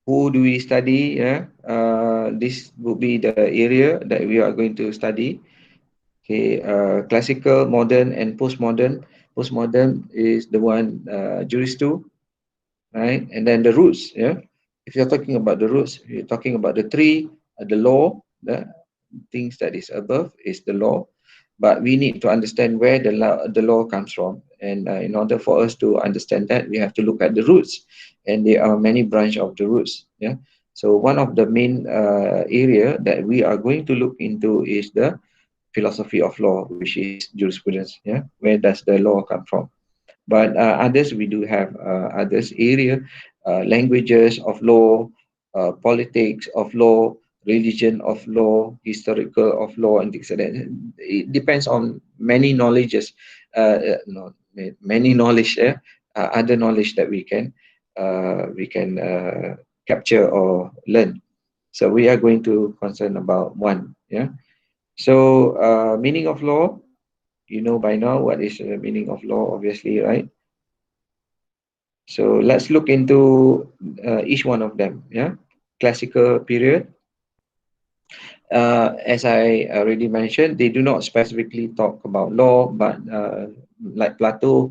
who do we study. Yeah, this would be the area that we are going to study. Okay, classical, modern, and postmodern. Postmodern is the one Juris 2, right? And then the roots. Yeah, if you're talking about the roots, you're talking about the tree, the law, the things that is above is the law. But we need to understand where the law comes from, and in order for us to understand that, we have to look at the roots, and there are many branches of the roots. Yeah, so one of the main area that we are going to look into is the philosophy of law, which is jurisprudence. Yeah, where does the law come from? But others, we do have others area, languages of law, politics of law, religion of law, historical of law, and things like that. It depends on many knowledges, no, many knowledge, other knowledge that we can capture or learn. So we are going to concern about one. Yeah. So meaning of law, you know by now what is the meaning of law, obviously, right? So let's look into each one of them. Yeah, classical period. As I already mentioned, they do not specifically talk about law, but like Plato,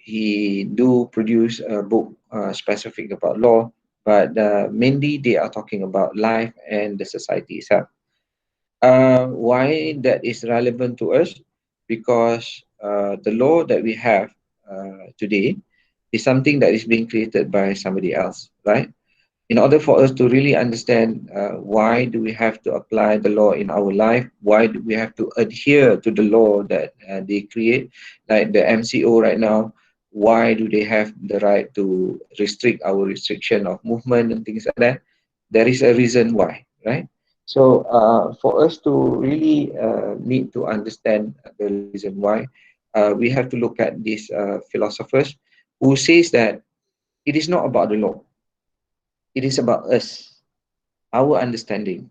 he do produce a book specific about law, but mainly they are talking about life and the society itself. Why that is relevant to us? Because the law that we have today is something that is being created by somebody else, right? In order for us to really understand why do we have to apply the law in our life, why do we have to adhere to the law that they create, like the MCO right now, why do they have the right to restrict our restriction of movement and things like that? There is a reason why, right? So for us to really need to understand the reason why, we have to look at these philosophers who says that it is not about the law, it is about us, our understanding.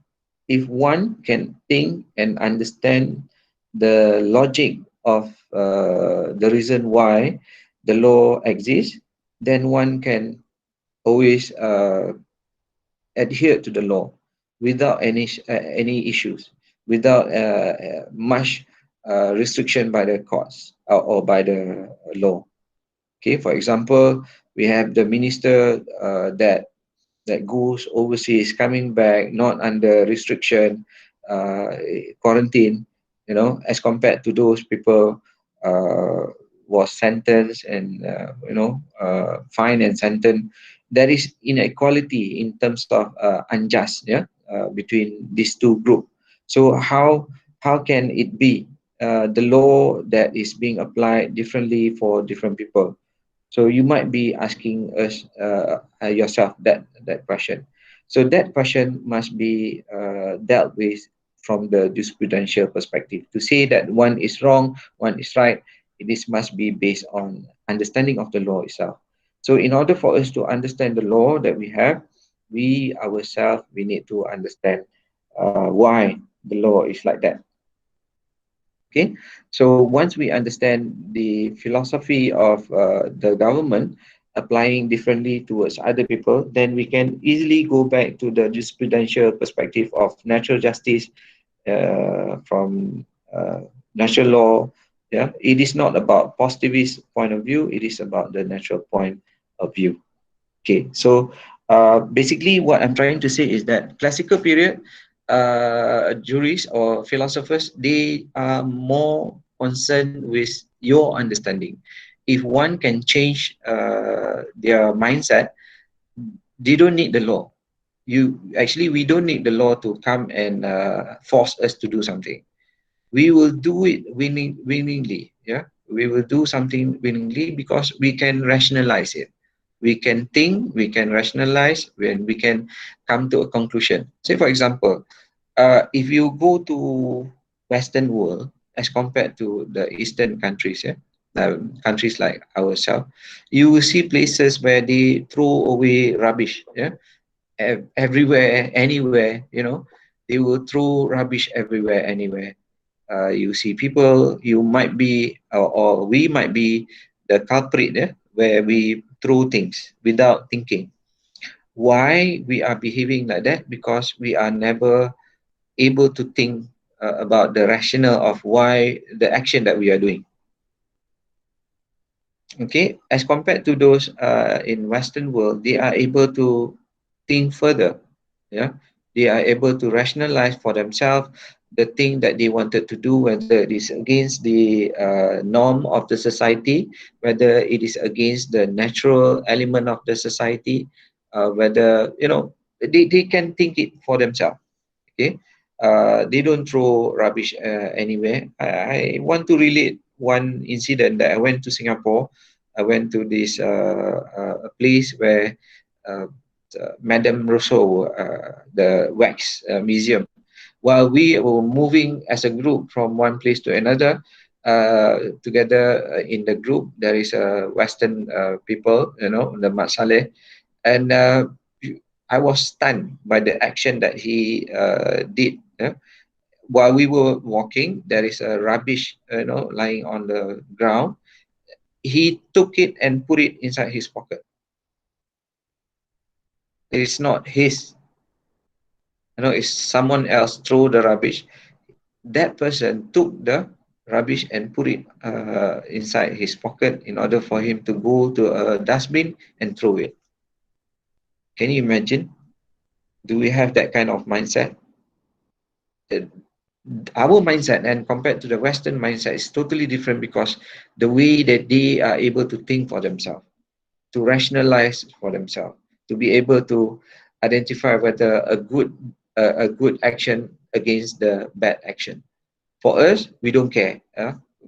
If one can think and understand the logic of the reason why the law exists, then one can always adhere to the law without any issues, without much restriction by the courts or by the law. Okay, for example, we have the minister that goes overseas, coming back, not under restriction, quarantine, as compared to those people was sentenced and, fined and sentenced. There is inequality in terms of unjust, between these two groups. So how can it be the law that is being applied differently for different people? So you might be asking us yourself that question. So that question must be dealt with from the jurisprudential perspective. To say that one is wrong, one is right, this must be based on understanding of the law itself. So in order for us to understand the law that we have, we ourselves, we need to understand why the law is like that. Okay, so once we understand the philosophy of the government applying differently towards other people, then we can easily go back to the jurisprudential perspective of natural justice from natural law. Yeah, it is not about positivist point of view, it is about the natural point of view. Okay, so basically what I'm trying to say is that classical period jurists or philosophers, they are more concerned with your understanding. If one can change their mindset, they don't need the law. We don't need the law to come and force us to do something. We will do it willingly. Yeah, we will do something willingly because we can rationalize it. We can think, we can rationalize, when we can come to a conclusion. Say for example, if you go to Western world as compared to the Eastern countries, countries like ourselves, you will see places where they throw away rubbish. Yeah, everywhere, anywhere, you know, they will throw rubbish everywhere, anywhere. You see people, you might be, or we might be the culprit, where we throw things without thinking. Why we are behaving like that? Because we are never able to think about the rationale of why the action that we are doing. Okay, as compared to those in Western world, they are able to think further. Yeah, they are able to rationalize for themselves the thing that they wanted to do, whether it is against the norm of the society, whether it is against the natural element of the society, whether, you know, they can think it for themselves. Okay, they don't throw rubbish anywhere. I want to relate one incident that I went to Singapore. I went to this a place where uh, Madame Rousseau, the wax museum. While we were moving as a group from one place to another, together in the group, there is a Western people, you know, the Mat Saleh, and I was stunned by the action that he did. While we were walking, there is a rubbish, you know, lying on the ground. He took it and put it inside his pocket. It is not his, you know, it's someone else throw the rubbish. That person took the rubbish and put it inside his pocket in order for him to go to a dustbin and throw it. Can you imagine? Do we have that kind of mindset? Our mindset and compared to the Western mindset is totally different, because the way that they are able to think for themselves, to rationalize for themselves, to be able to identify whether a good action against the bad action. For us, we don't care.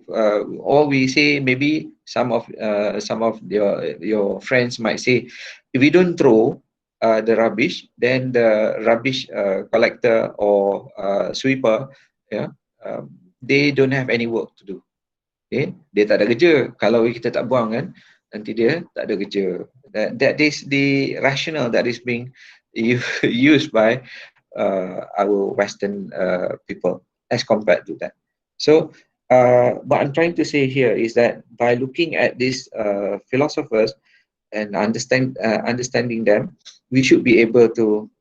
All we say, maybe some of your friends might say, if we don't throw the rubbish, then the rubbish collector or sweeper, yeah, they don't have any work to do. Okay, dia tak ada kerja. Kalau kita tak buang kan, nanti dia tak ada kerja. That is the rationale that is being used by our Western people as compared to that. So, what I'm trying to say here is that by looking at these philosophers and understanding them, we should be able to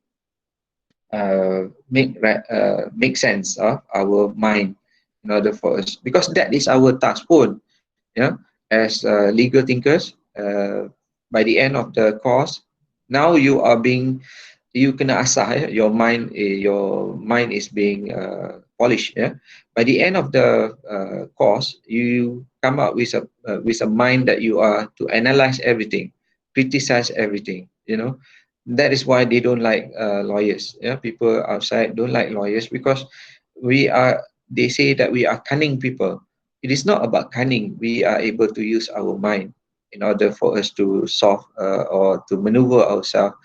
make sense of our mind in order for us, because that is our task pun, yeah, as legal thinkers. By the end of the course, now you kena asah, your mind is being polished. Yeah, by the end of the course, you come up with a mind that you are to analyze everything, criticize everything. You know, that is why they don't like lawyers. Yeah, people outside don't like lawyers, because they say that we are cunning people. It is not about cunning. We are able to use our mind in order for us to solve or to maneuver ourselves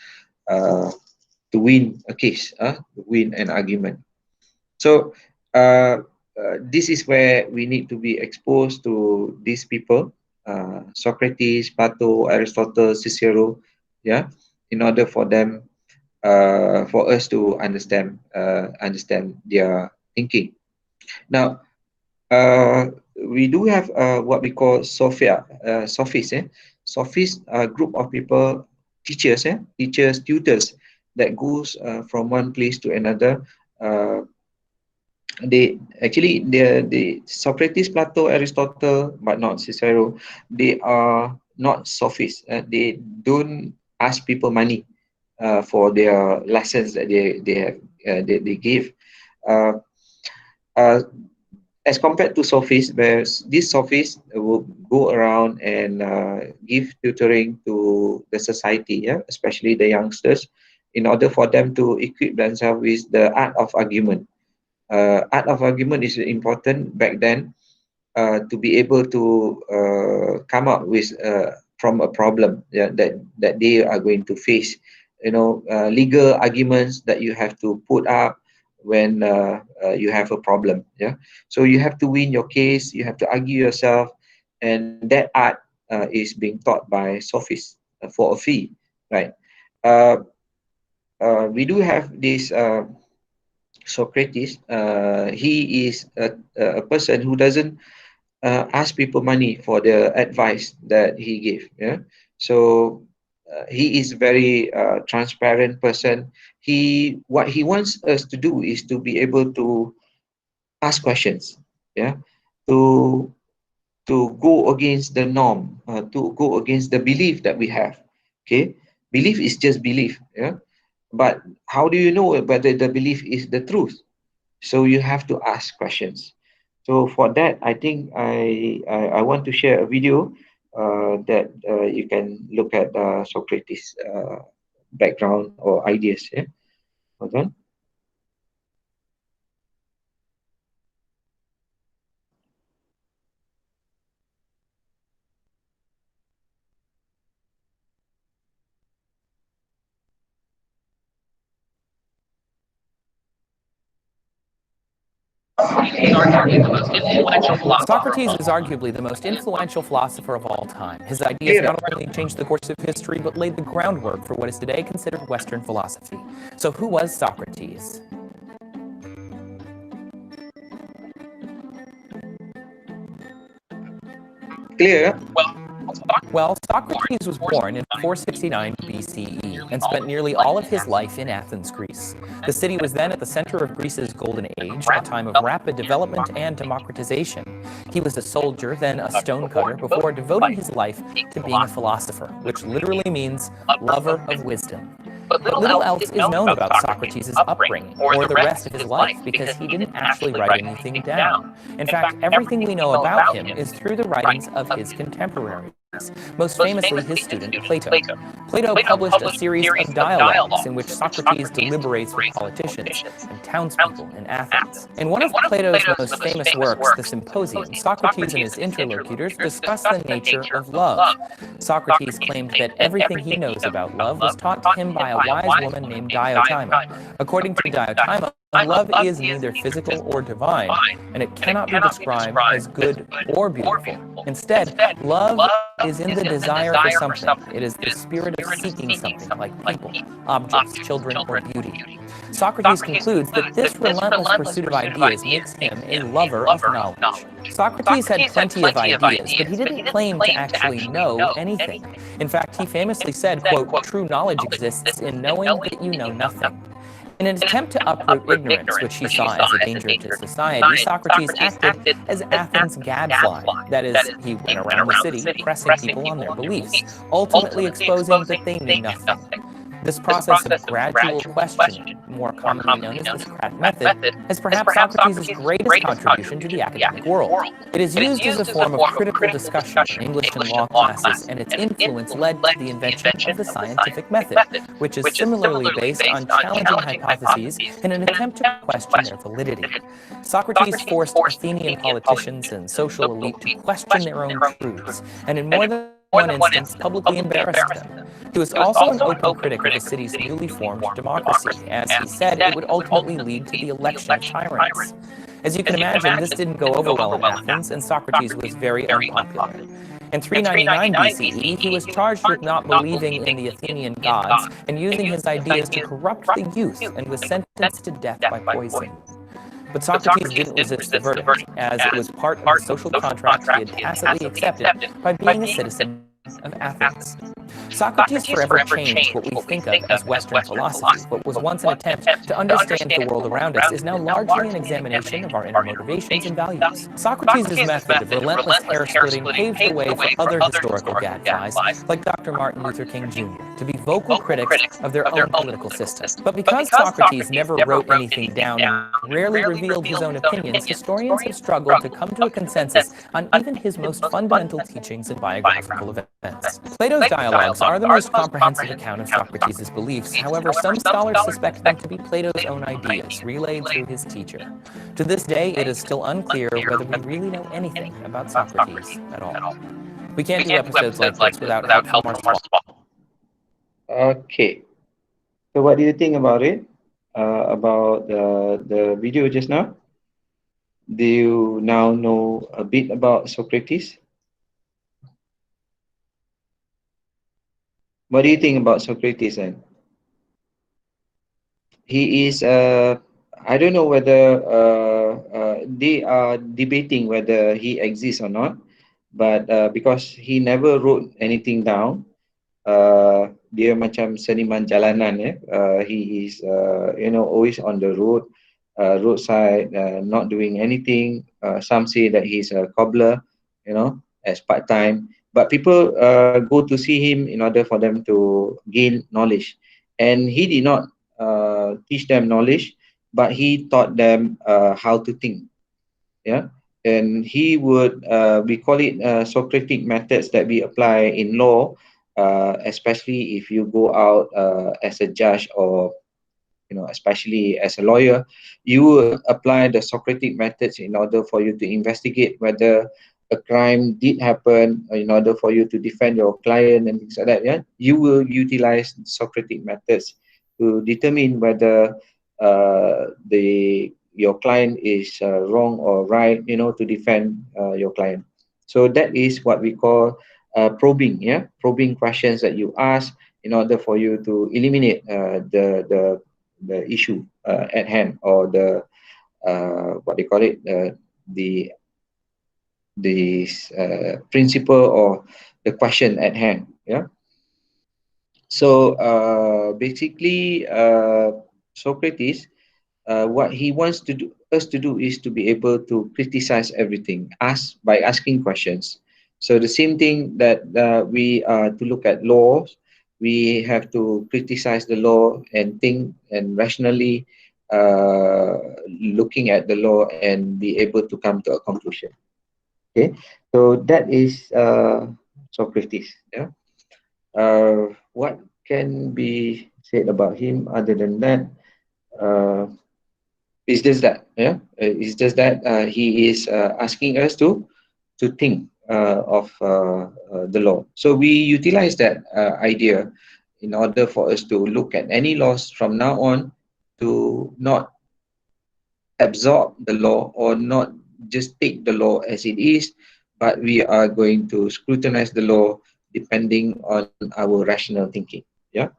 to win a case, win an argument. So this is where we need to be exposed to these people, Socrates, Plato, Aristotle, Cicero, yeah, in order for them, for us to understand their thinking. Now, we do have what we call sophists. Sophists are a group of people, teachers, tutors, that goes from one place to another. The Socrates, Plato, Aristotle, but not Cicero, they are not sophists. They don't ask people money for their lessons that they give. As compared to sophists, where these sophists will go around and give tutoring to the society, especially the youngsters, in order for them to equip themselves with the art of argument. Art of argument is important back then, to be able to come up with from a problem that they are going to face. Legal arguments that you have to put up when you have a problem. So you have to win your case, you have to argue yourself, and that art is being taught by sophists for a fee, right? we do have this Socrates. He is a person who doesn't ask people money for the advice that he gave. Yeah, so he is very transparent person. What he wants us to do is to be able to ask questions. Yeah, to go against the norm, to go against the belief that we have. Okay, belief is just belief. Yeah, but how do you know whether the belief is the truth? So you have to ask questions. So for that, I think I want to share a video that you can look at Socrates' background or ideas. Yeah, hold on. Socrates is arguably the most influential philosopher of all time. His ideas not only changed the course of history, but laid the groundwork for what is today considered Western philosophy. So who was Socrates? Clear? Well, Socrates was born in 469 BCE and spent nearly all of his life in Athens, Greece. The city was then at the center of Greece's golden age, a time of rapid development and democratization. He was a soldier, then a stonecutter, before devoting his life to being a philosopher, which literally means lover of wisdom. But little else is known about Socrates' upbringing or the rest of his life because he didn't actually write anything down. In fact, everything we know about him is through the writings of his contemporaries, most famously his student Plato. Plato published a series of dialogues in which Socrates deliberates with politicians and townspeople in Athens. In one of Plato's most famous works, The Symposium, Socrates and his interlocutors discuss the nature of love. Socrates claimed that everything he knows about love was taught to him by a wise woman named Diotima. According to Diotima, love is neither physical or divine, and it cannot be described as good or beautiful. Instead, love is in the desire for something. It is the spirit of seeking something, like people, objects, children, or beauty. Socrates concludes that this relentless pursuit of ideas makes him a lover of knowledge. Socrates had plenty of ideas, but he didn't claim to actually know anything. In fact, he famously said, quote, "True knowledge exists in knowing that you know nothing." In an attempt to uproot ignorance, which he saw as a danger to society, Socrates acted as Athens' gadfly. That is, he went around the city pressing people on their beliefs, ultimately exposing that they knew nothing. This process of gradual questioning, more commonly known as the Socratic method, is perhaps Socrates' greatest contribution to the academic world. It is used as a form of critical discussion in English and law classes, and its influence led to the invention of the scientific method, which is similarly based on challenging hypotheses in an attempt to question their validity. Socrates forced Athenian politicians and social elite to question their own truths, and in more than one instance publicly embarrassed them. He was also an open critic of the city's newly formed democracy, as he said it would ultimately lead to the election of tyrants. As you can imagine, this didn't go over well in Athens, and Socrates was very unpopular. In 399 BCE, he was charged with not believing in the Athenian gods and using his ideas to corrupt the youth, and was sentenced to death by poison. But Socrates didn't resist the verdict, as it was part of the social contract he had tacitly accepted by being a citizen of Athens. Socrates forever changed what we think of as Western philosophy. What was once an attempt to understand the world around us is now largely an examination of our inner motivations and values. Socrates' method of relentless hair-splitting paved the way for other historical gadflies, like Dr. Martin Luther King Jr., to be vocal critics of their own political system. But because Socrates never wrote anything down and rarely revealed his own opinions, historians have struggled to come to a consensus on even his most fundamental teachings and biographical events. Plato's dialogues are the most comprehensive account of Socrates' beliefs. However, some scholars suspect them to be Plato's own ideas, relayed through his teacher. To this day, it is still unclear whether we really know anything about Socrates at all. We can't do episodes like this without help from our sponsor. Okay. So what do you think about it? About the video just now? Do you now know a bit about Socrates? What do you think about Socrates then? he is I don't know whether they are debating whether he exists or not, but because he never wrote anything down, dia macam seniman jalanan ya. He is always on the roadside, not doing anything. Some say that he's a cobbler, as part time. But people go to see him in order for them to gain knowledge, and he did not teach them knowledge, but he taught them how to think. Yeah, and he would we call it Socratic methods that we apply in law, especially if you go out as a judge, or especially as a lawyer. You will apply the Socratic methods in order for you to investigate whether a crime did happen, in order for you to defend your client and things like that. Yeah, you will utilize Socratic methods to determine whether your client is wrong or right, to defend your client. So that is what we call probing. Yeah, probing questions that you ask in order for you to eliminate the issue at hand, or the what they call it, the principle or the question at hand. Yeah. So basically, Socrates, what he wants us to do is to be able to criticize everything, by asking questions. So the same thing that we to look at laws, we have to criticize the law and think and rationally looking at the law and be able to come to a conclusion. Okay, so that is Socrates. Yeah. What can be said about him other than that? It's just that, he is asking us to think of the law. So we utilize that idea in order for us to look at any laws from now on, to not absorb the law or not just take the law as it is, but we are going to scrutinize the law depending on our rational thinking. Yeah.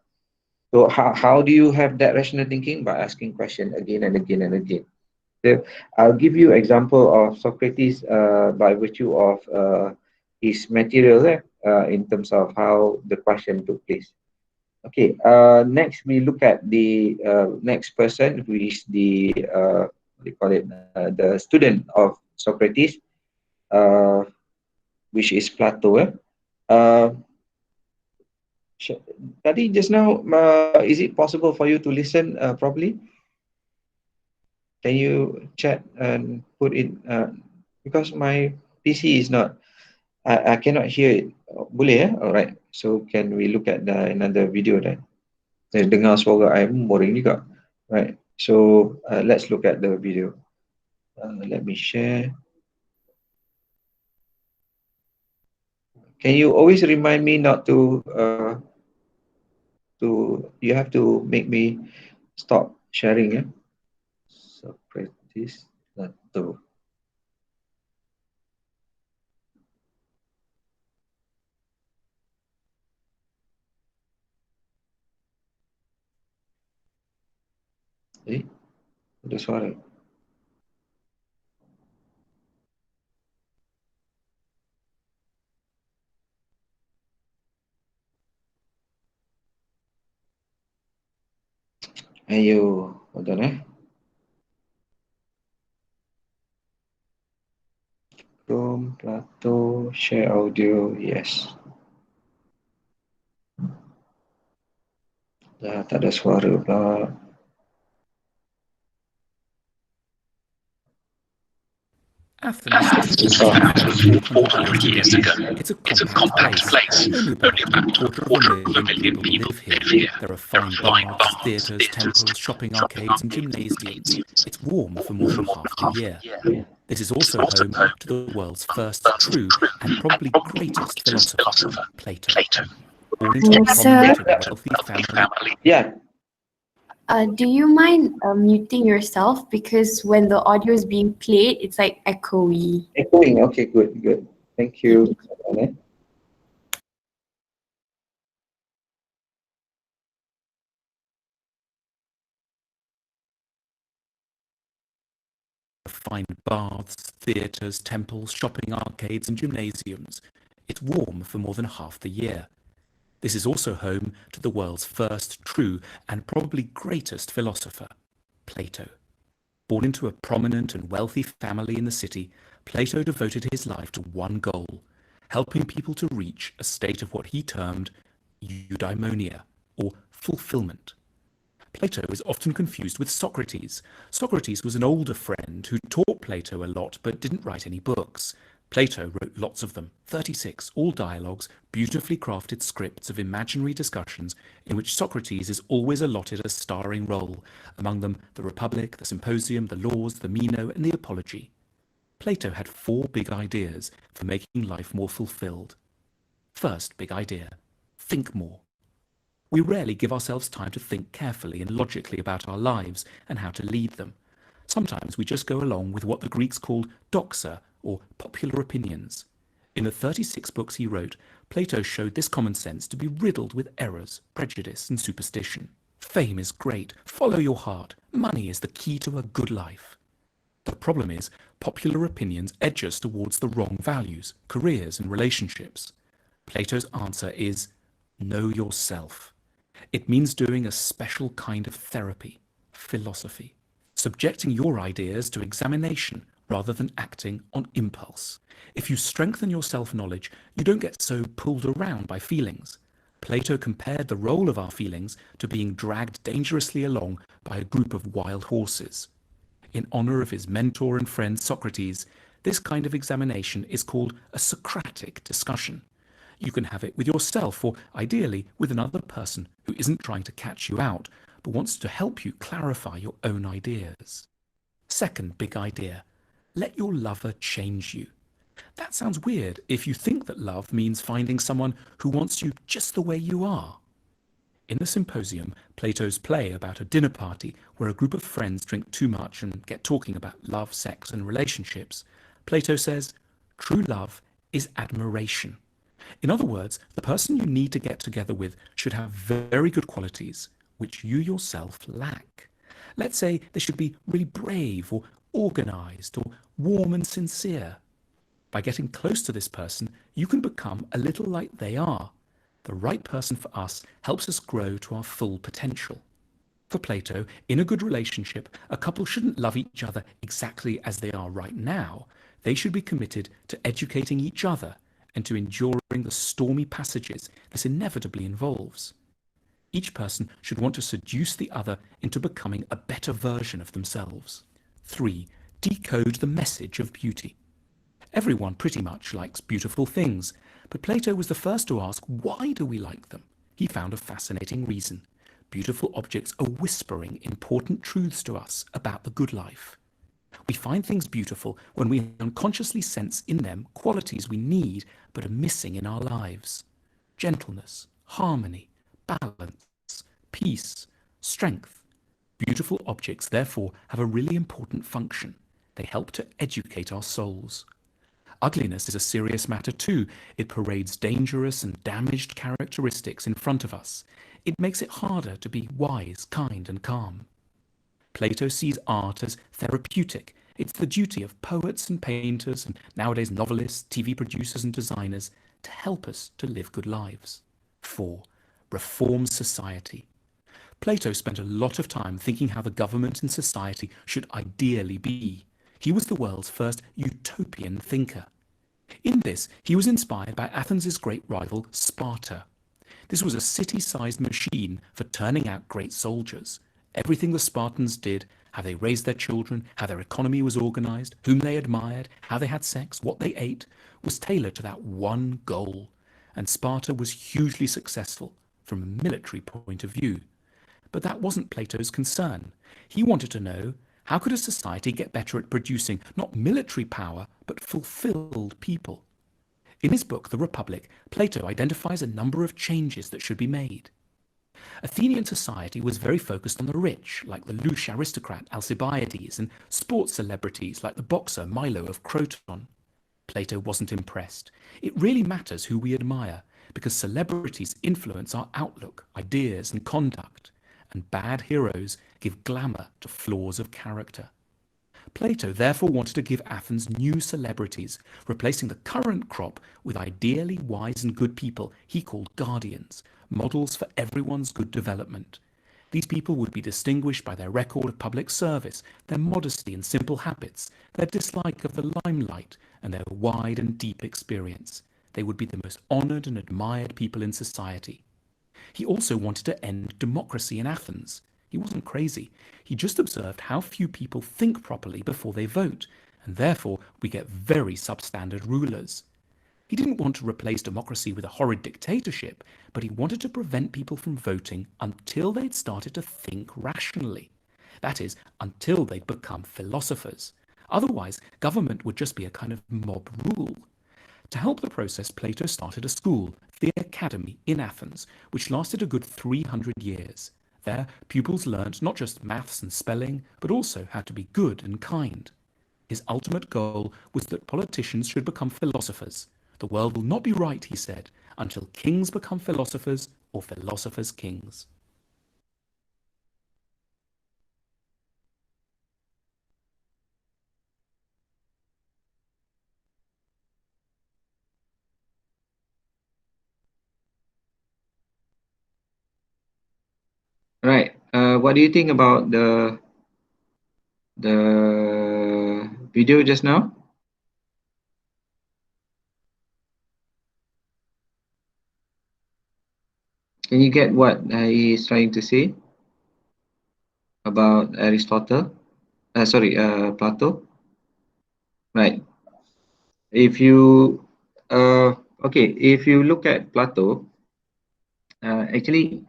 So how do you have that rational thinking? By asking questions again and again and again. So I'll give you example of Socrates by virtue of his material in terms of how the question took place. Okay, next we look at the next person, who is the what do you call it, the student of Socrates, which is Plato. Tadi just now, is it possible for you to listen properly? Can you chat and put it, because my PC is not, I cannot hear it. Boleh ya? Alright. So can we look at another video then? Dengar suara I pun boring juga. Right. So let's look at the video. Let me share. Can you always remind me not to you have to make me stop sharing, yeah? Socrates Plato. Ada suara. Ayo, hold on. Chrome, Plato, share audio, yes. Dah tak ada suara pula. Athens was founded 400 years ago. It's a compact place. Only about a quarter of a million people live here. There are fine baths, theatres, temples, shopping arcades and gymnasiums. It's warm for more than half the year. This is also home to the world's first true and probably greatest philosopher, Plato. Born into a prominent and wealthy family. Yeah. Do you mind muting yourself, because when the audio is being played, it's like echoey. Echoing, okay, good. Thank you. fine baths, theatres, temples, shopping arcades and gymnasiums. It's warm for more than half the year. This is also home to the world's first true and probably greatest philosopher, Plato. Born into a prominent and wealthy family in the city, Plato devoted his life to one goal, helping people to reach a state of what he termed eudaimonia, or fulfillment. Plato is often confused with Socrates. Socrates was an older friend who taught Plato a lot but didn't write any books. Plato wrote lots of them, 36, all dialogues, beautifully crafted scripts of imaginary discussions in which Socrates is always allotted a starring role, among them the Republic, the Symposium, the Laws, the Meno, and the Apology. Plato had 4 big ideas for making life more fulfilled. First big idea, think more. We rarely give ourselves time to think carefully and logically about our lives and how to lead them. Sometimes we just go along with what the Greeks called doxa, or popular opinions. In the 36 books he wrote, Plato showed this common sense to be riddled with errors, prejudice, and superstition. Fame is great, follow your heart, money is the key to a good life. The problem is, popular opinions edge us towards the wrong values, careers, and relationships. Plato's answer is, know yourself. It means doing a special kind of therapy, philosophy, subjecting your ideas to examination rather than acting on impulse. If you strengthen your self-knowledge, you don't get so pulled around by feelings. Plato compared the role of our feelings to being dragged dangerously along by a group of wild horses. In honor of his mentor and friend Socrates, this kind of examination is called a Socratic discussion. You can have it with yourself or, ideally, with another person who isn't trying to catch you out, but wants to help you clarify your own ideas. Second big idea, let your lover change you. That sounds weird if you think that love means finding someone who wants you just the way you are. In the Symposium, Plato's play about a dinner party where a group of friends drink too much and get talking about love, sex, and relationships, Plato says, true love is admiration. In other words, the person you need to get together with should have very good qualities, which you yourself lack. Let's say they should be really brave or organized or warm and sincere. By getting close to this person, you can become a little like they are. The right person for us helps us grow to our full potential. For Plato, in a good relationship, a couple shouldn't love each other exactly as they are right now. They should be committed to educating each other and to enduring the stormy passages this inevitably involves. Each person should want to seduce the other into becoming a better version of themselves. 3. Decode the message of beauty. Everyone pretty much likes beautiful things, but Plato was the first to ask, why do we like them? He found a fascinating reason. Beautiful objects are whispering important truths to us about the good life. We find things beautiful when we unconsciously sense in them qualities we need but are missing in our lives. Gentleness, harmony, balance, peace, strength. Beautiful objects, therefore, have a really important function. They help to educate our souls. Ugliness is a serious matter too. It parades dangerous and damaged characteristics in front of us. It makes it harder to be wise, kind, and calm. Plato sees art as therapeutic. It's the duty of poets and painters, and nowadays novelists, TV producers, and designers to help us to live good lives. 4. Reform society. Plato spent a lot of time thinking how the government and society should ideally be. He was the world's first utopian thinker. In this, he was inspired by Athens' great rival, Sparta. This was a city-sized machine for turning out great soldiers. Everything the Spartans did, how they raised their children, how their economy was organized, whom they admired, how they had sex, what they ate, was tailored to that one goal. And Sparta was hugely successful from a military point of view. But that wasn't Plato's concern. He wanted to know, how could a society get better at producing not military power, but fulfilled people? In his book, The Republic, Plato identifies a number of changes that should be made. Athenian society was very focused on the rich, like the louche aristocrat Alcibiades, and sports celebrities like the boxer Milo of Croton. Plato wasn't impressed. It really matters who we admire, because celebrities influence our outlook, ideas, and conduct, and bad heroes give glamour to flaws of character. Plato therefore wanted to give Athens new celebrities, replacing the current crop with ideally wise and good people he called guardians, models for everyone's good development. These people would be distinguished by their record of public service, their modesty and simple habits, their dislike of the limelight, and their wide and deep experience. They would be the most honoured and admired people in society. He also wanted to end democracy in Athens. He wasn't crazy. He just observed how few people think properly before they vote, and therefore we get very substandard rulers. He didn't want to replace democracy with a horrid dictatorship, but he wanted to prevent people from voting until they'd started to think rationally. That is, until they'd become philosophers. Otherwise, government would just be a kind of mob rule. To help the process, Plato started a school, the Academy, in Athens, which lasted a good 300 years. There, pupils learnt not just maths and spelling, but also how to be good and kind. His ultimate goal was that politicians should become philosophers. The world will not be right, he said, until kings become philosophers or philosophers kings. Right. What do you think about the video just now? Can you get what he is trying to say about Aristotle? Plato. Right. If you if you look at Plato, actually,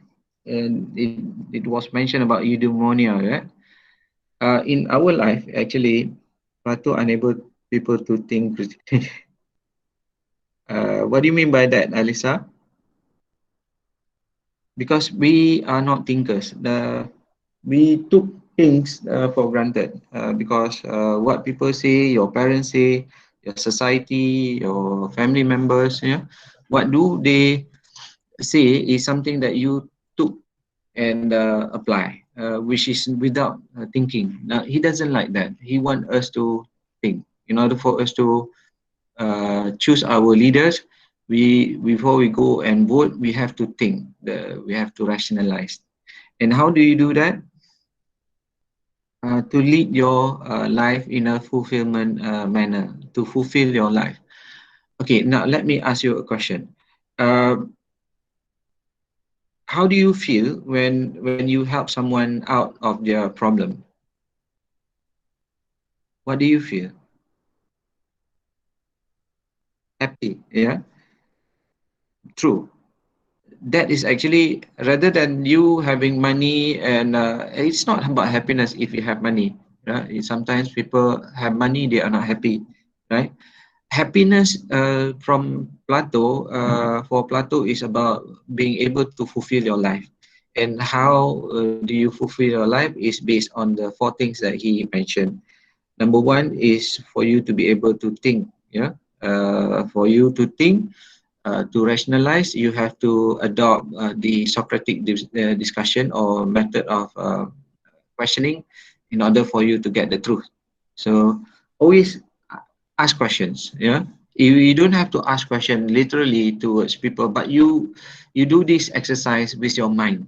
it was mentioned about eudaimonia, right? In our life, actually, Plato enabled people to think critically. What do you mean by that, Alisa? Because we are not thinkers. We took things for granted because what people say, your parents say, your society, your family members, what do they say is something that you took and apply, which is without thinking. Now, he doesn't like that. He wants us to think. In order for us to choose our leaders, before we go and vote, we have to think. We have to rationalize. And how do you do that? To lead your life in a fulfillment manner, to fulfill your life. Okay, now let me ask you a question. How do you feel when you help someone out of their problem? What do you feel? Happy, yeah? True. That is actually, rather than you having money, and it's not about happiness if you have money, right? Sometimes people have money, they are not happy, right? Happiness from Plato, for Plato, is about being able to fulfill your life. And how do you fulfill your life is based on the 4 things that he mentioned. Number 1 is for you to be able to think, for you to think, to rationalize, you have to adopt the Socratic discussion or method of questioning in order for you to get the truth. So always ask questions. You don't have to ask questions literally towards people, but you do this exercise with your mind.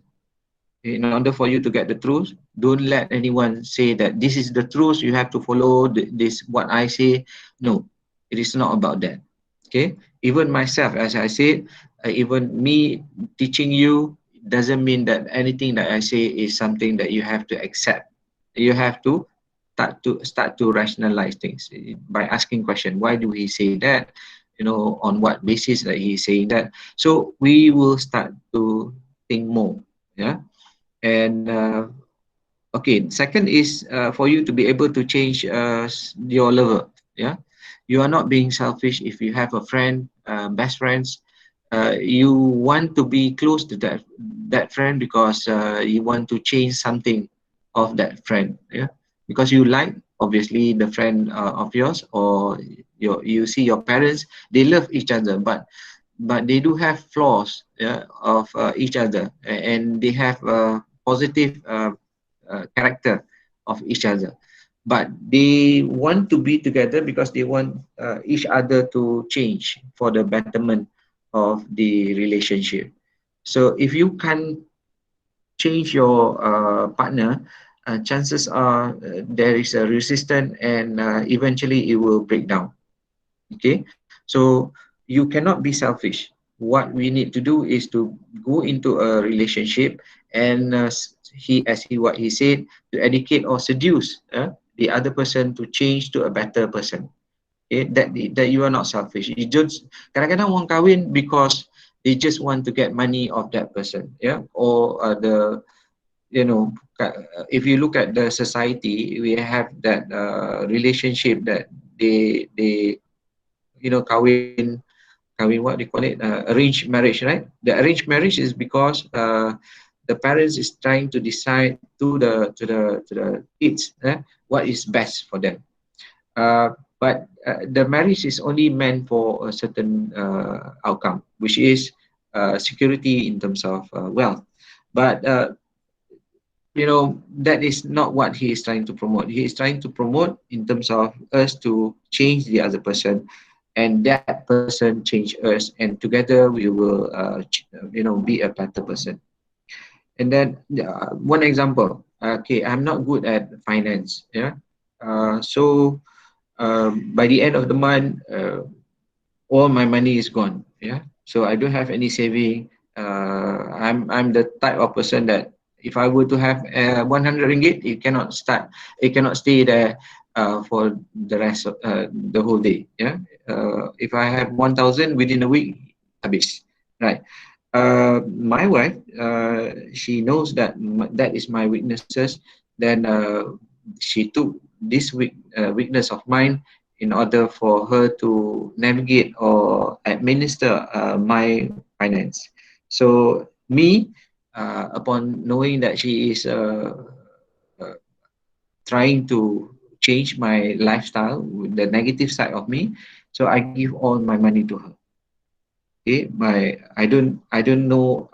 In order for you to get the truth, don't let anyone say that this is the truth, you have to follow this what I say. No, it is not about that. Okay, even myself, as I said, even me teaching you doesn't mean that anything that I say is something that you have to accept. You have to start to rationalize things by asking questions. Why do he say that? On what basis that he's saying that? So we will start to think more. And okay, second is for you to be able to change your lover. You are not being selfish. If you have a friend, best friends, you want to be close to that friend because you want to change something of that friend, because you like, obviously, the friend of yours, or you see your parents, they love each other, but they do have flaws of each other, and they have a positive character of each other. but they want to be together because they want each other to change for the betterment of the relationship. So if you can change your partner, chances are there is a resistance, and eventually it will break down. Okay, so you cannot be selfish. What we need to do is to go into a relationship, and what he said, to educate or seduce the other person to change to a better person. Okay, that you are not selfish. You just, kadang-kadang orang kahwin because they just want to get money of that person, yeah, or if you look at the society, we have that relationship that they kahwin, what they call it, arranged marriage, right? The arranged marriage is because the parents is trying to decide to the kids what is best for them. But the marriage is only meant for a certain outcome, which is security in terms of wealth. But that is not what he is trying to promote. He is trying to promote in terms of us to change the other person, and that person change us, and together we will be a better person. And then one example, okay, I'm not good at finance, yeah, so by the end of the month, all my money is gone, yeah, so I don't have any saving. I'm the type of person that if I were to have 100 ringgit, it cannot stay there for the rest of the whole day, yeah. If I have 1,000 within a week, habis, right? My wife, she knows that that is my weaknesses. Then she took this weakness of mine in order for her to navigate or administer my finance. So me, upon knowing that she is trying to change my lifestyle, the negative side of me, so I give all my money to her. Okay, I don't know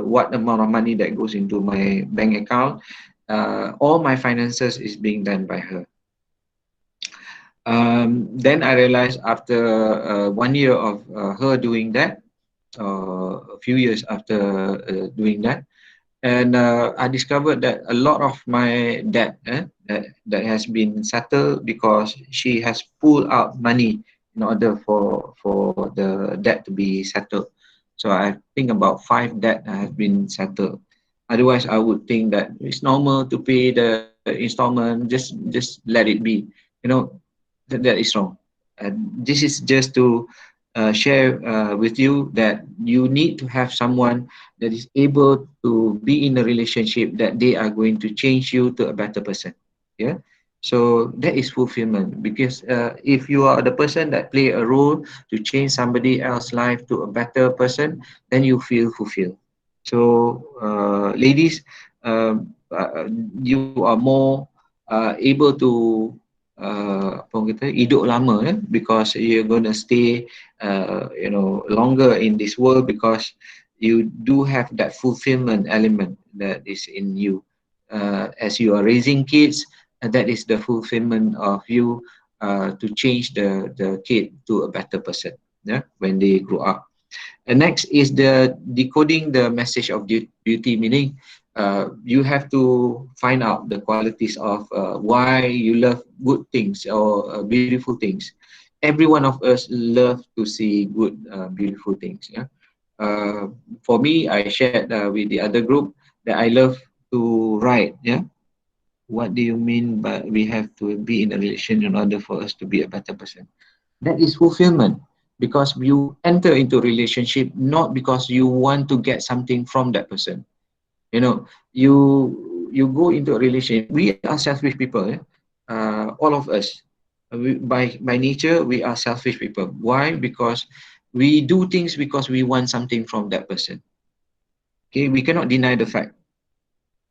what amount of money that goes into my bank account. All my finances is being done by her. Then I realized after 1 year of her doing that, a few years after doing that, and I discovered that a lot of my debt that has been settled because she has pulled out money in order for the debt to be settled. So I think about 5 debt have been settled. Otherwise, I would think that it's normal to pay the installment. Just let it be. That is wrong. This is just to share with you that you need to have someone that is able to be in a relationship that they are going to change you to a better person. Yeah. So that is fulfillment, because if you are the person that play a role to change somebody else's life to a better person, then you feel fulfilled. So ladies, you are more able to hidup lama, because you're gonna stay longer in this world, because you do have that fulfillment element that is in you. As you are raising kids, that is the fulfillment of you to change the kid to a better person, yeah, when they grow up. And next is the decoding the message of beauty, meaning you have to find out the qualities of why you love good things or beautiful things. Every one of us love to see good, beautiful things. Yeah. For me, I shared with the other group that I love to write. Yeah. What do you mean by we have to be in a relation in order for us to be a better person? That is fulfillment, because you enter into a relationship not because you want to get something from that person. You go into a relationship. We are selfish people. All of us, by nature, we are selfish people. Why? Because we do things because we want something from that person. Okay, we cannot deny the fact.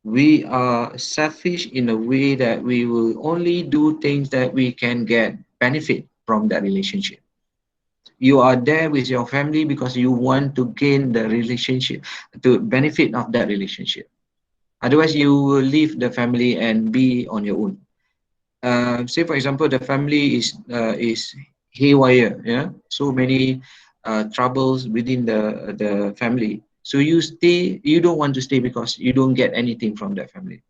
We are selfish in a way that we will only do things that we can get benefit from that relationship. You are there with your family because you want to gain the relationship, to benefit of that relationship. Otherwise, you will leave the family and be on your own. say for example, the family is haywire, yeah, so many troubles within the family. So you stay, you don't want to stay because you don't get anything from that family.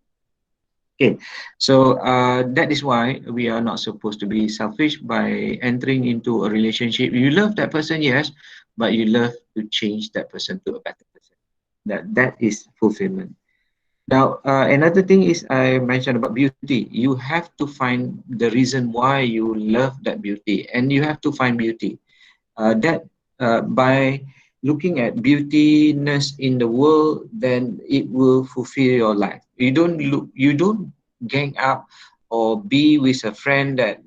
Okay, so that is why we are not supposed to be selfish by entering into a relationship. You love that person, yes, but you love to change that person to a better person. That is fulfillment. Now, another thing is I mentioned about beauty. You have to find the reason why you love that beauty, and you have to find beauty. By looking at beautiness in the world, then it will fulfill your life. You don't gang up or be with a friend that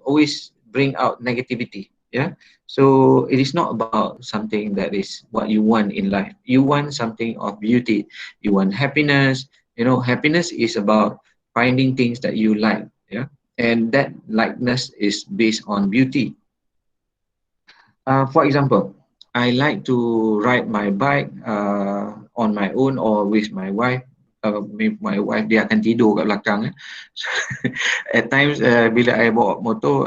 always bring out negativity. Yeah, so it is not about something that is what you want in life. You want something of beauty. You want happiness. You know, happiness is about finding things that you like. Yeah, and that likeness is based on beauty. For example, I like to ride my bike on my own or with my wife. With my wife, dia akan tidur kat belakang. So, at times, bila I bawa motor,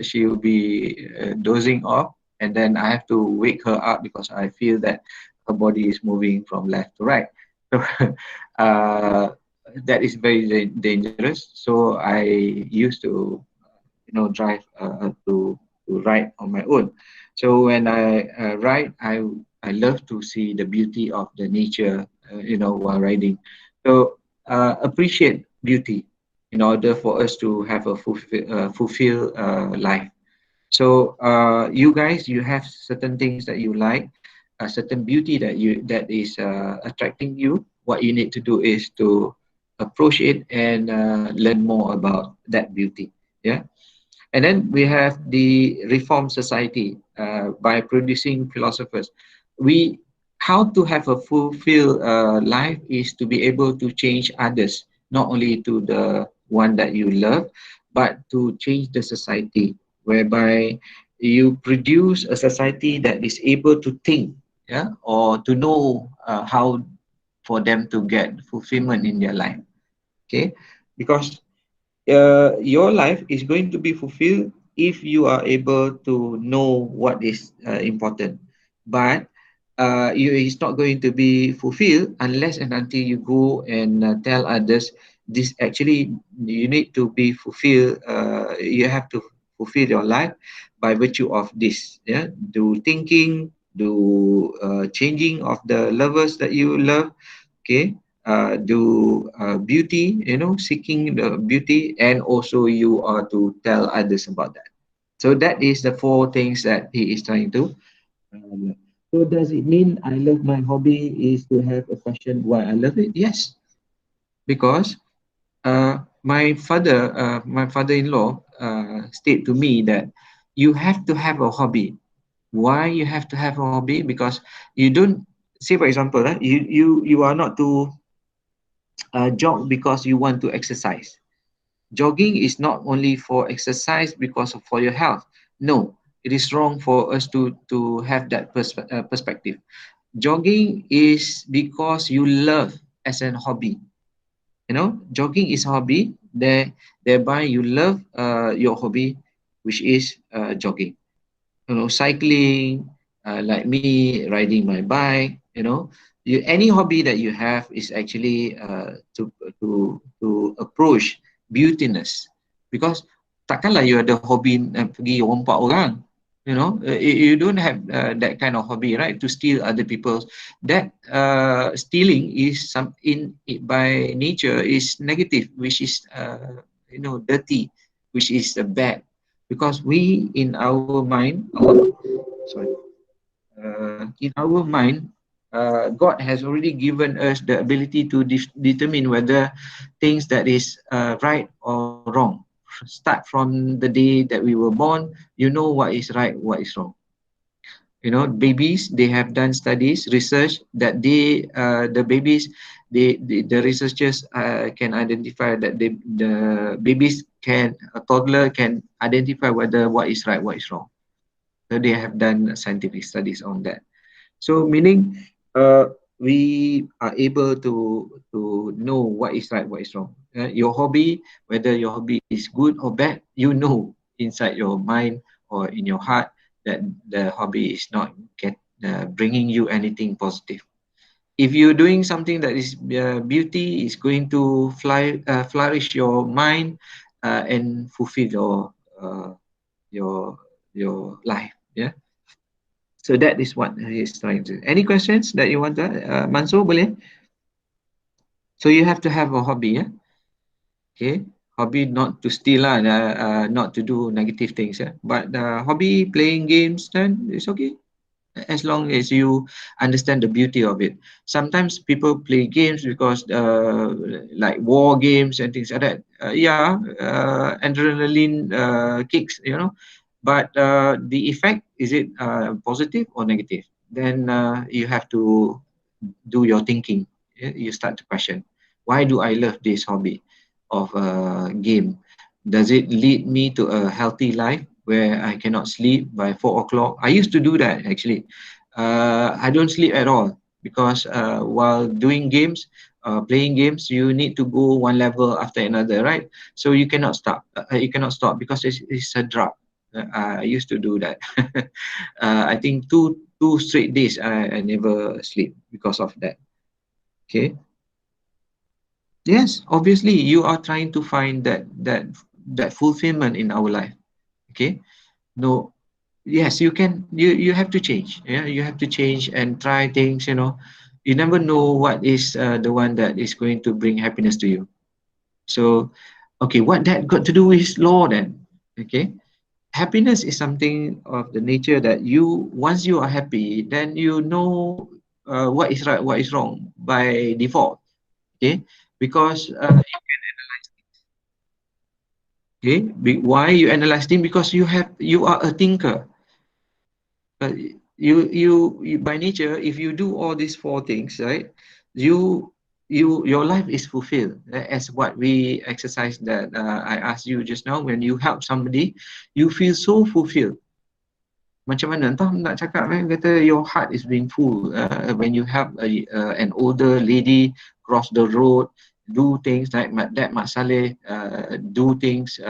she will be dozing off, and then I have to wake her up because I feel that her body is moving from left to right. So, that is very dangerous. So I used to, drive to ride on my own. So when I ride, I love to see the beauty of the nature, while riding. So appreciate beauty in order for us to have a fulfill life. So you guys, you have certain things that you like, a certain beauty that is attracting you. What you need to do is to approach it and learn more about that beauty. Yeah. And then we have the Reform Society by producing philosophers. How to have a fulfilled life is to be able to change others, not only to the one that you love, but to change the society, whereby you produce a society that is able to think, yeah, or to know how for them to get fulfillment in their life. Okay, because your life is going to be fulfilled if you are able to know what is important. But it's not going to be fulfilled unless and until you go and tell others this actually you need to be fulfilled. You have to fulfill your life by virtue of this. Yeah, do thinking, do changing of the lovers that you love. Okay, do beauty, seeking the beauty, and also you are to tell others about that. So that is the four things that he is trying to. So does it mean I love my hobby is to have a question why I love it? Yes, because my father-in-law stated to me that you have to have a hobby. Why you have to have a hobby? Because you don't, say for example, you are not to jog because you want to exercise. Jogging is not only for exercise because for your health. No, it is wrong for us to have that perspective. Jogging is because you love as an hobby. Jogging is a hobby. Thereby you love your hobby, which is jogging. Cycling, like me, riding my bike. Any hobby that you have is actually to approach beautiness, because takkanlah you ada hobi pergi rompak orang. You don't have that kind of hobby, right? To steal other people's. That stealing is by nature is negative, which is dirty, which is bad, because we in our mind, in our mind, God has already given us the ability to determine whether things that is right or wrong. Start from the day that we were born, you know what is right, what is wrong. Babies, they have done studies, research that the babies, the researchers can identify that the babies a toddler can identify whether what is right, what is wrong. So they have done scientific studies on that. So meaning we are able to know what is right, what is wrong. Your hobby, whether your hobby is good or bad, you know inside your mind or in your heart that the hobby is not bringing you anything positive. If you're doing something that is beauty, is going to flourish your mind and fulfill your life. Yeah. So that is what he's trying to. Any questions that you want to? Mansur, boleh? So you have to have a hobby, yeah. Okay, hobby not to steal lah, not to do negative things, yeah. But hobby playing games, then it's okay, as long as you understand the beauty of it. Sometimes people play games because like war games and things like that. Yeah, adrenaline kicks, you know. But the effect, is it positive or negative? Then you have to do your thinking. Yeah? You start to question, why do I love this hobby of a game? Does it lead me to a healthy life where I cannot sleep by 4 o'clock? I used to do that actually. I don't sleep at all because while doing games, playing games, you need to go one level after another, right? So you cannot stop. You cannot stop because it's a drug. I used to do that. I think two straight days I never sleep because of that. Okay. Yes, obviously you are trying to find that fulfillment in our life. Okay. No, yes, you have to change. Yeah, you have to change and try things, you know. You never know what is the one that is going to bring happiness to you. So okay, what that got to do with law then? Okay, happiness is something of the nature that once you are happy, then you know what is right, what is wrong by default. Okay, because you can analyze it. Okay, why you analyze things? Because you are a thinker. You by nature, if you do all these four things, right, your life is fulfilled. As what we exercise that I asked you just now, when you help somebody, you feel so fulfilled. Macam mana entah nak cakap, kata your heart is being full when you help an older lady cross the road, do things like that Mak Saleh do things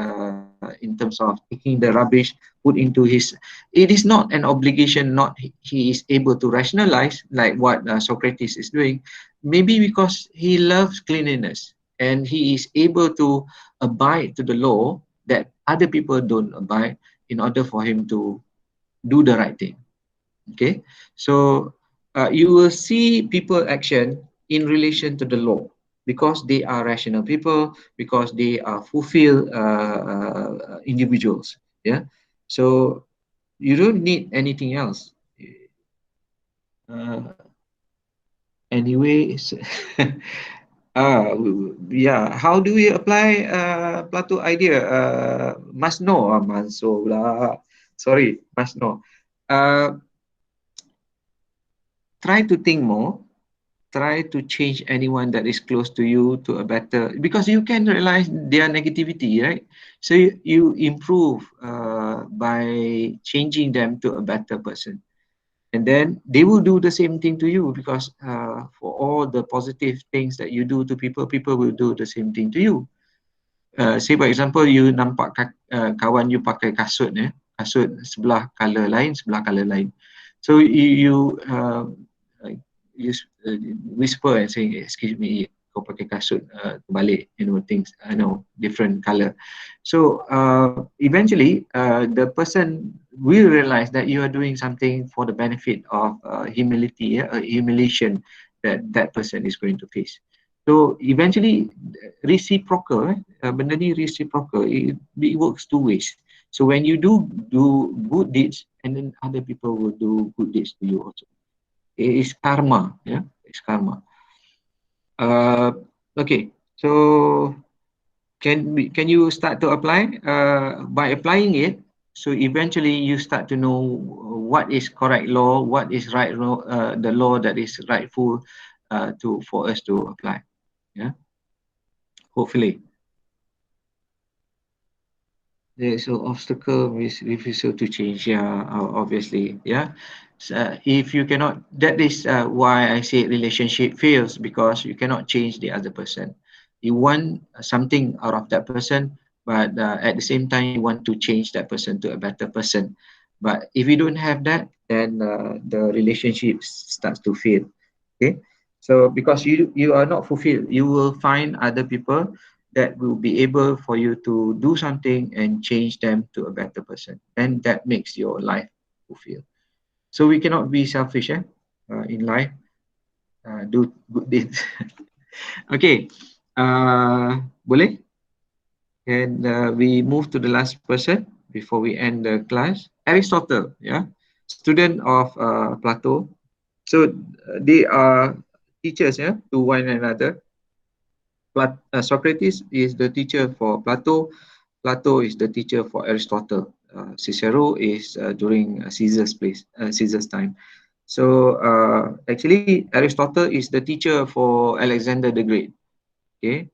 in terms of taking the rubbish, put into his. It is not an obligation, not he is able to rationalize like what Socrates is doing. Maybe because he loves cleanliness and he is able to abide to the law that other people don't abide in order for him to do the right thing. Okay, so you will see people action in relation to the law because they are rational people, because they are fulfilled individuals. Yeah, so you don't need anything else. Anyway, yeah, how do we apply Plato idea? Must know, Mansur lah. Sorry, must know. Try to think more. Try to change anyone that is close to you to a better, because you can realize their negativity, right? So you improve by changing them to a better person. And then they will do the same thing to you because for all the positive things that you do to people, people will do the same thing to you. Say for example, you nampak kawan you pakai kasut, kasut sebelah color lain, sebelah color lain. So you whisper and saying, excuse me, kau pakai kasut terbalik, you know, things, different color. So eventually the person will realize that you are doing something for the benefit of humility, humiliation that person is going to face. So eventually reciprocal, benda ni reciprocal, it works two ways. So when you do good deeds, and then other people will do good deeds to you also. It is karma, yeah, it's karma. Okay, so can you start to apply by applying it? So eventually you start to know what is correct law, what is right law, the law that is rightful for us to apply. Yeah, hopefully. There's an obstacle with refusal to change. Yeah, obviously. Yeah. So if you cannot, that is why I say relationship fails, because you cannot change the other person. You want something out of that person, but at the same time, you want to change that person to a better person. But if you don't have that, then the relationship starts to fail. Okay, so because you are not fulfilled, you will find other people that will be able for you to do something and change them to a better person, and that makes your life fulfilled. So we cannot be selfish in life. Do good deeds. Okay, boleh? And we move to the last person before we end the class. Aristotle, yeah, student of Plato. So they are teachers, yeah, to one another. Socrates is the teacher for Plato. Plato is the teacher for Aristotle. Cicero is during Caesar's time. So actually, Aristotle is the teacher for Alexander the Great. Okay,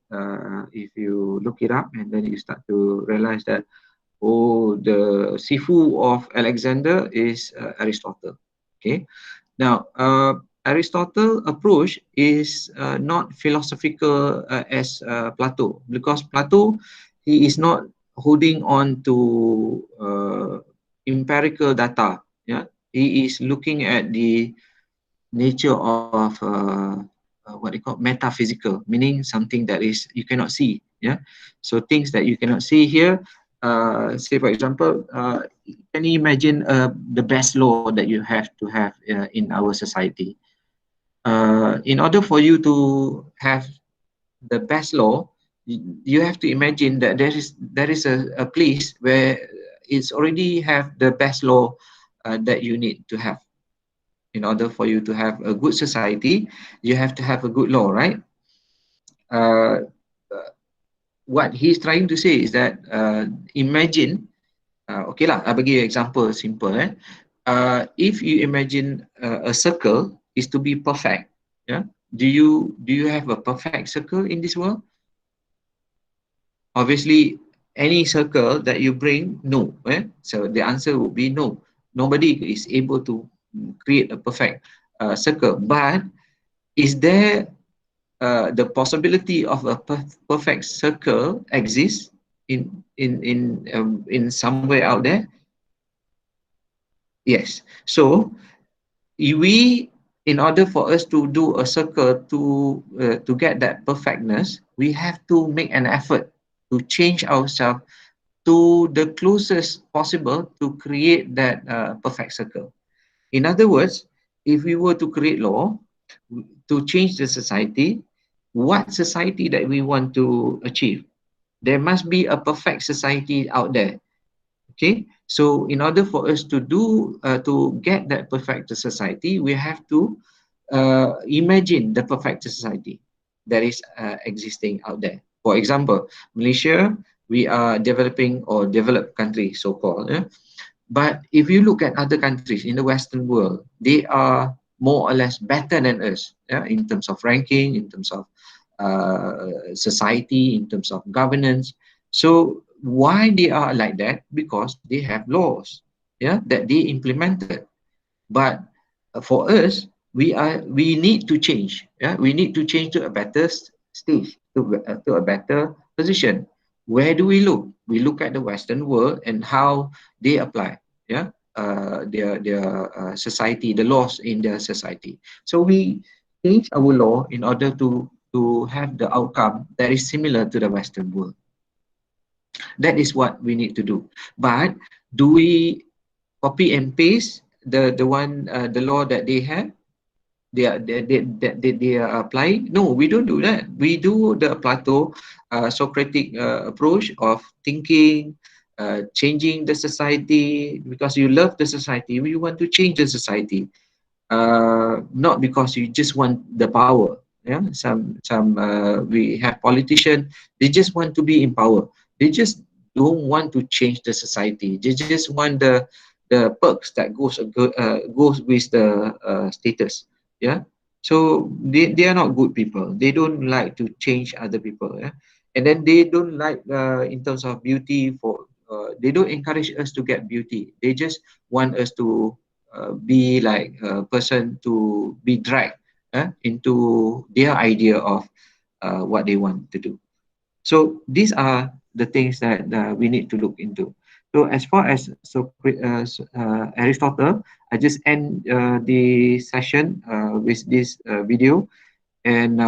if you look it up and then you start to realize that, oh, the Sifu of Alexander is Aristotle. Okay, now Aristotle approach is not philosophical as Plato, because Plato, he is not holding on to empirical data. Yeah, he is looking at the nature of what they call metaphysical, meaning something that is you cannot see. Yeah, so things that you cannot see here. Say for example, can you imagine the best law that you have to have in our society? In order for you to have the best law, you have to imagine that there is a place where it's already have the best law that you need to have. In order for you to have a good society, you have to have a good law, right? What he's trying to say is that imagine, okay lah, I'll give you an example, simple. If you imagine a circle is to be perfect, yeah. Do you have a perfect circle in this world? Obviously, any circle that you bring, no. So the answer would be no. Nobody is able to create a perfect circle. But is there the possibility of a perfect circle exists in somewhere out there? Yes. So in order for us to do a circle to get that perfectness, we have to make an effort to change ourselves to the closest possible to create that perfect circle. In other words, if we were to create law to change the society, what society that we want to achieve? There must be a perfect society out there. Okay, so in order for us to get that perfect society, we have to imagine the perfect society that is existing out there. For example, Malaysia, we are developing or developed country, so-called. But if you look at other countries in the Western world, they are more or less better than us, in terms of ranking, in terms of society, in terms of governance. So why they are like that? Because they have laws, that they implemented. But for us, we need to change. We need to change to a better stage, to a better position. Where do we look? We look at the Western world and how they apply, their society, the laws in their society. So we change our law in order to have the outcome that is similar to the Western world. That is what we need to do. But do we copy and paste the law that they have? They are applying? No, we don't do that. We do the Plato Socratic approach of thinking, changing the society because you love the society. You want to change the society, not because you just want the power. We have politicians. They just want to be in power. They just don't want to change the society. They just want the perks that goes with the status. So they are not good people. They don't like to change other people. And then they don't like in terms of beauty. They don't encourage us to get beauty. They just want us to be like a person to be dragged into their idea of what they want to do. So these are the things that we need to look into. So as far as Aristotle, I just end the session with this video, and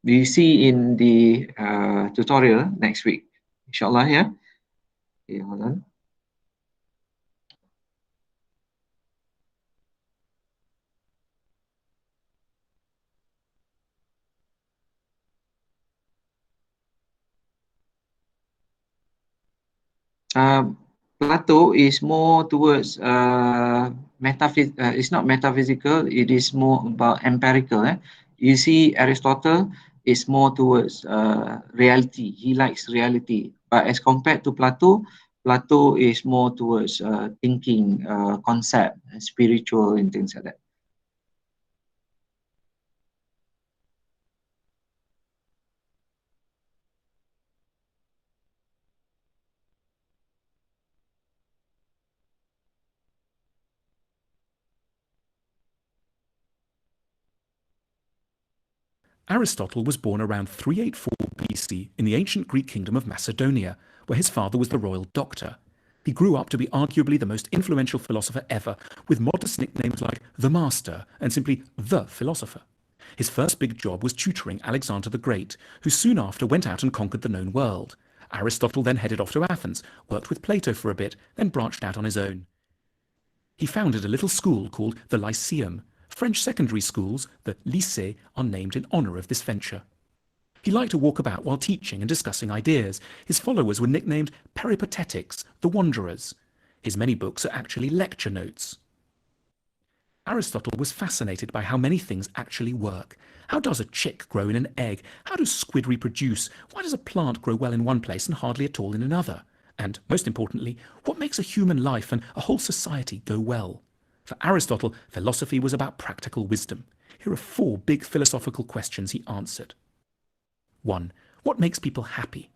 we see in the tutorial next week, inshallah. Yeah. Okay, hold on. Plato is more towards it's not metaphysical, it is more about empirical. You see, Aristotle is more towards reality. He likes reality. But as compared to Plato, Plato is more towards thinking, concept, spiritual, and things like that. Aristotle was born around 384 BC in the ancient Greek kingdom of Macedonia, where his father was the royal doctor. He grew up to be arguably the most influential philosopher ever, with modest nicknames like the Master and simply the Philosopher. His first big job was tutoring Alexander the Great, who soon after went out and conquered the known world. Aristotle then headed off to Athens, worked with Plato for a bit, then branched out on his own. He founded a little school called the Lyceum. French secondary schools, the lycées, are named in honor of this venture. He liked to walk about while teaching and discussing ideas. His followers were nicknamed Peripatetics, the Wanderers. His many books are actually lecture notes. Aristotle was fascinated by how many things actually work. How does a chick grow in an egg? How do squid reproduce? Why does a plant grow well in one place and hardly at all in another? And, most importantly, what makes a human life and a whole society go well? For Aristotle, philosophy was about practical wisdom. Here are 4 big philosophical questions he answered. 1. What makes people happy?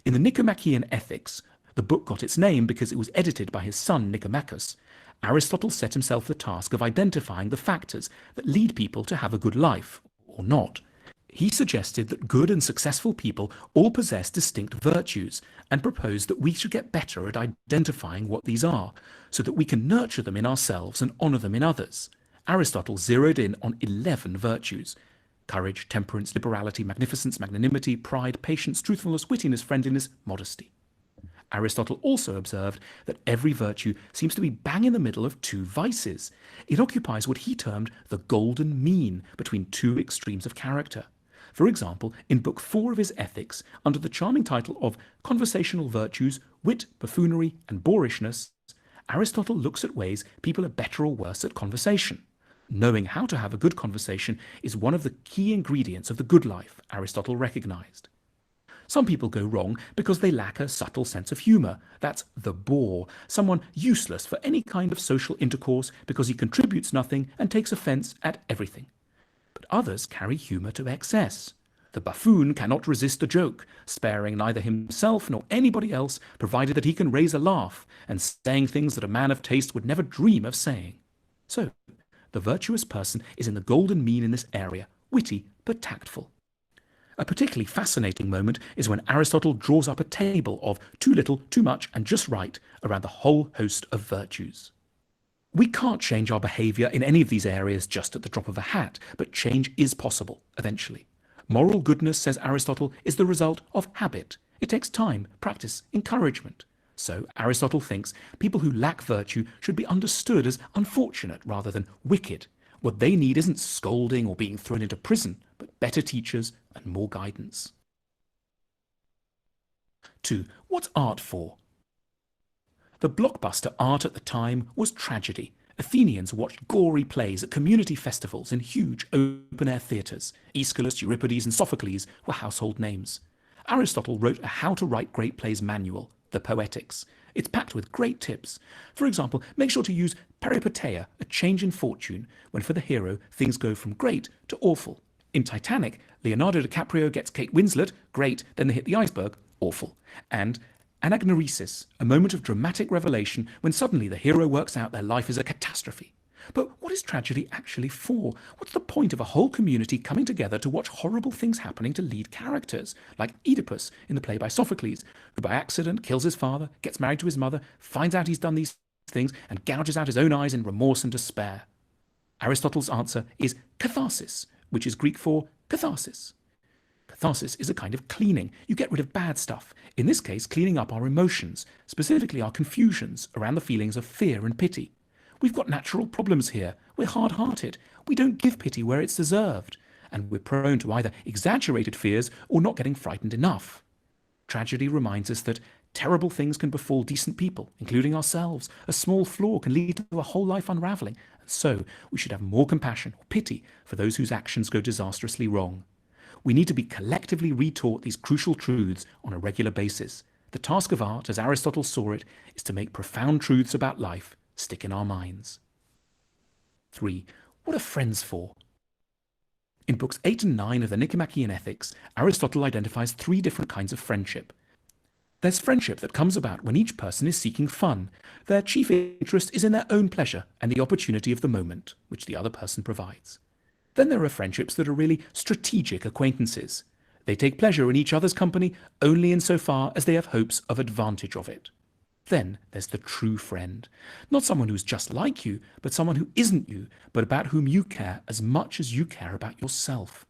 In the Nicomachean Ethics, the book got its name because it was edited by his son Nicomachus, Aristotle set himself the task of identifying the factors that lead people to have a good life, or not. He suggested that good and successful people all possess distinct virtues and proposed that we should get better at identifying what these are, so that we can nurture them in ourselves and honor them in others. Aristotle zeroed in on 11 virtues: courage, temperance, liberality, magnificence, magnanimity, pride, patience, truthfulness, wittiness, friendliness, modesty. Aristotle also observed that every virtue seems to be bang in the middle of 2 vices. It occupies what he termed the golden mean between 2 extremes of character. For example, in Book 4 of his Ethics, under the charming title of Conversational Virtues, Wit, Buffoonery, and Boorishness, Aristotle looks at ways people are better or worse at conversation. Knowing how to have a good conversation is one of the key ingredients of the good life, Aristotle recognized. Some people go wrong because they lack a subtle sense of humor. That's the bore, someone useless for any kind of social intercourse because he contributes nothing and takes offense at everything. But others carry humor to excess. The buffoon cannot resist a joke, sparing neither himself nor anybody else, provided that he can raise a laugh, and saying things that a man of taste would never dream of saying. So, the virtuous person is in the golden mean in this area, witty but tactful. A particularly fascinating moment is when Aristotle draws up a table of too little, too much, and just right around the whole host of virtues. We can't change our behavior in any of these areas just at the drop of a hat, but change is possible, eventually. Moral goodness, says Aristotle, is the result of habit. It takes time, practice, encouragement. So, Aristotle thinks people who lack virtue should be understood as unfortunate rather than wicked. What they need isn't scolding or being thrown into prison, but better teachers and more guidance. 2. What's art for? The blockbuster art at the time was tragedy. Athenians watched gory plays at community festivals in huge open-air theatres. Aeschylus, Euripides, and Sophocles were household names. Aristotle wrote a how-to-write great plays manual, the Poetics. It's packed with great tips. For example, make sure to use peripeteia, a change in fortune, when for the hero things go from great to awful. In Titanic, Leonardo DiCaprio gets Kate Winslet, great, then they hit the iceberg, awful. And Anagnorisis, a moment of dramatic revelation when suddenly the hero works out their life is a catastrophe. But what is tragedy actually for? What's the point of a whole community coming together to watch horrible things happening to lead characters, like Oedipus in the play by Sophocles, who by accident kills his father, gets married to his mother, finds out he's done these things, and gouges out his own eyes in remorse and despair? Aristotle's answer is catharsis, which is Greek for catharsis. Catharsis is a kind of cleaning. You get rid of bad stuff. In this case, cleaning up our emotions, specifically our confusions around the feelings of fear and pity. We've got natural problems here. We're hard-hearted. We don't give pity where it's deserved. And we're prone to either exaggerated fears or not getting frightened enough. Tragedy reminds us that terrible things can befall decent people, including ourselves. A small flaw can lead to a whole life unraveling. And so we should have more compassion or pity for those whose actions go disastrously wrong. We need to be collectively retaught these crucial truths on a regular basis. The task of art, as Aristotle saw it, is to make profound truths about life stick in our minds. 3. What are friends for? In books 8 and 9 of the Nicomachean Ethics, Aristotle identifies 3 different kinds of friendship. There's friendship that comes about when each person is seeking fun. Their chief interest is in their own pleasure and the opportunity of the moment, which the other person provides. Then there are friendships that are really strategic acquaintances. They take pleasure in each other's company only insofar as they have hopes of advantage of it. Then there's the true friend. Not someone who's just like you, but someone who isn't you, but about whom you care as much as you care about yourself.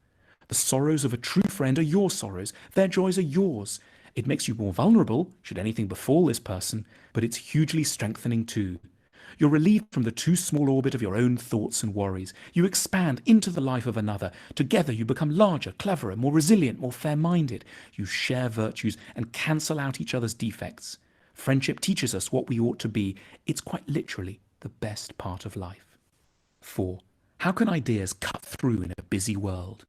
The sorrows of a true friend are your sorrows. Their joys are yours. It makes you more vulnerable, should anything befall this person, but it's hugely strengthening too. You're relieved from the too small orbit of your own thoughts and worries. You expand into the life of another. Together you become larger, cleverer, more resilient, more fair-minded. You share virtues and cancel out each other's defects. Friendship teaches us what we ought to be. It's quite literally the best part of life. 4. How can ideas cut through in a busy world?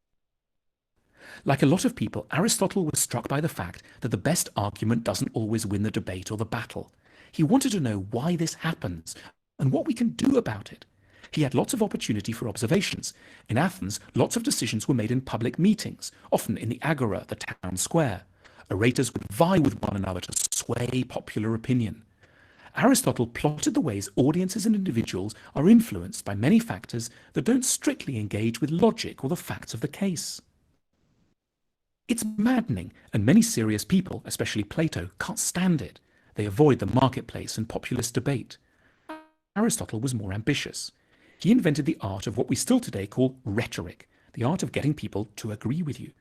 Like a lot of people, Aristotle was struck by the fact that the best argument doesn't always win the debate or the battle. He wanted to know why this happens and what we can do about it. He had lots of opportunity for observations. In Athens, lots of decisions were made in public meetings, often in the agora, the town square. Orators would vie with one another to sway popular opinion. Aristotle plotted the ways audiences and individuals are influenced by many factors that don't strictly engage with logic or the facts of the case. It's maddening, and many serious people, especially Plato, can't stand it. They avoid the marketplace and populist debate. Aristotle was more ambitious. He invented the art of what we still today call rhetoric, the art of getting people to agree with you.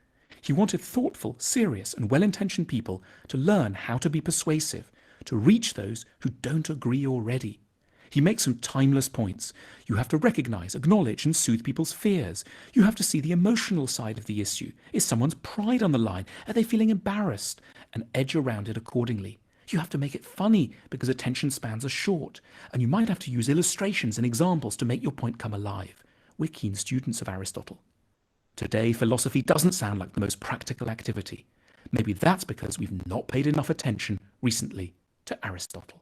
He wanted thoughtful, serious, and well-intentioned people to learn how to be persuasive, to reach those who don't agree already. He makes some timeless points. You have to recognize, acknowledge, and soothe people's fears. You have to see the emotional side of the issue. Is someone's pride on the line? Are they feeling embarrassed? And edge around it accordingly. You have to make it funny because attention spans are short, and you might have to use illustrations and examples to make your point come alive. We're keen students of Aristotle. Today, philosophy doesn't sound like the most practical activity. Maybe that's because we've not paid enough attention recently to Aristotle.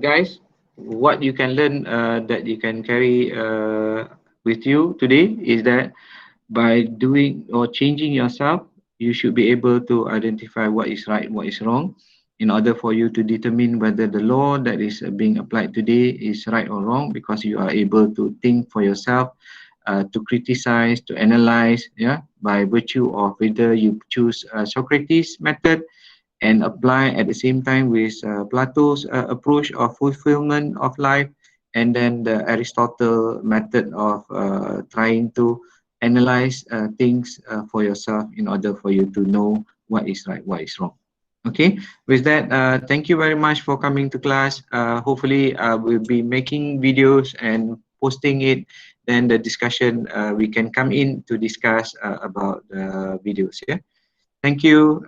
Guys, what you can learn that you can carry with you today is that by doing or changing yourself, you should be able to identify what is right, what is wrong, in order for you to determine whether the law that is being applied today is right or wrong, because you are able to think for yourself, to criticize, to analyze, by virtue of whether you choose Socrates' method and apply at the same time with Plato's approach of fulfillment of life, and then the Aristotle method of trying to analyze things for yourself in order for you to know what is right, what is wrong. Okay, with that, thank you very much for coming to class. Hopefully, we'll be making videos and posting it. Then the discussion, we can come in to discuss about the videos. Yeah, thank you.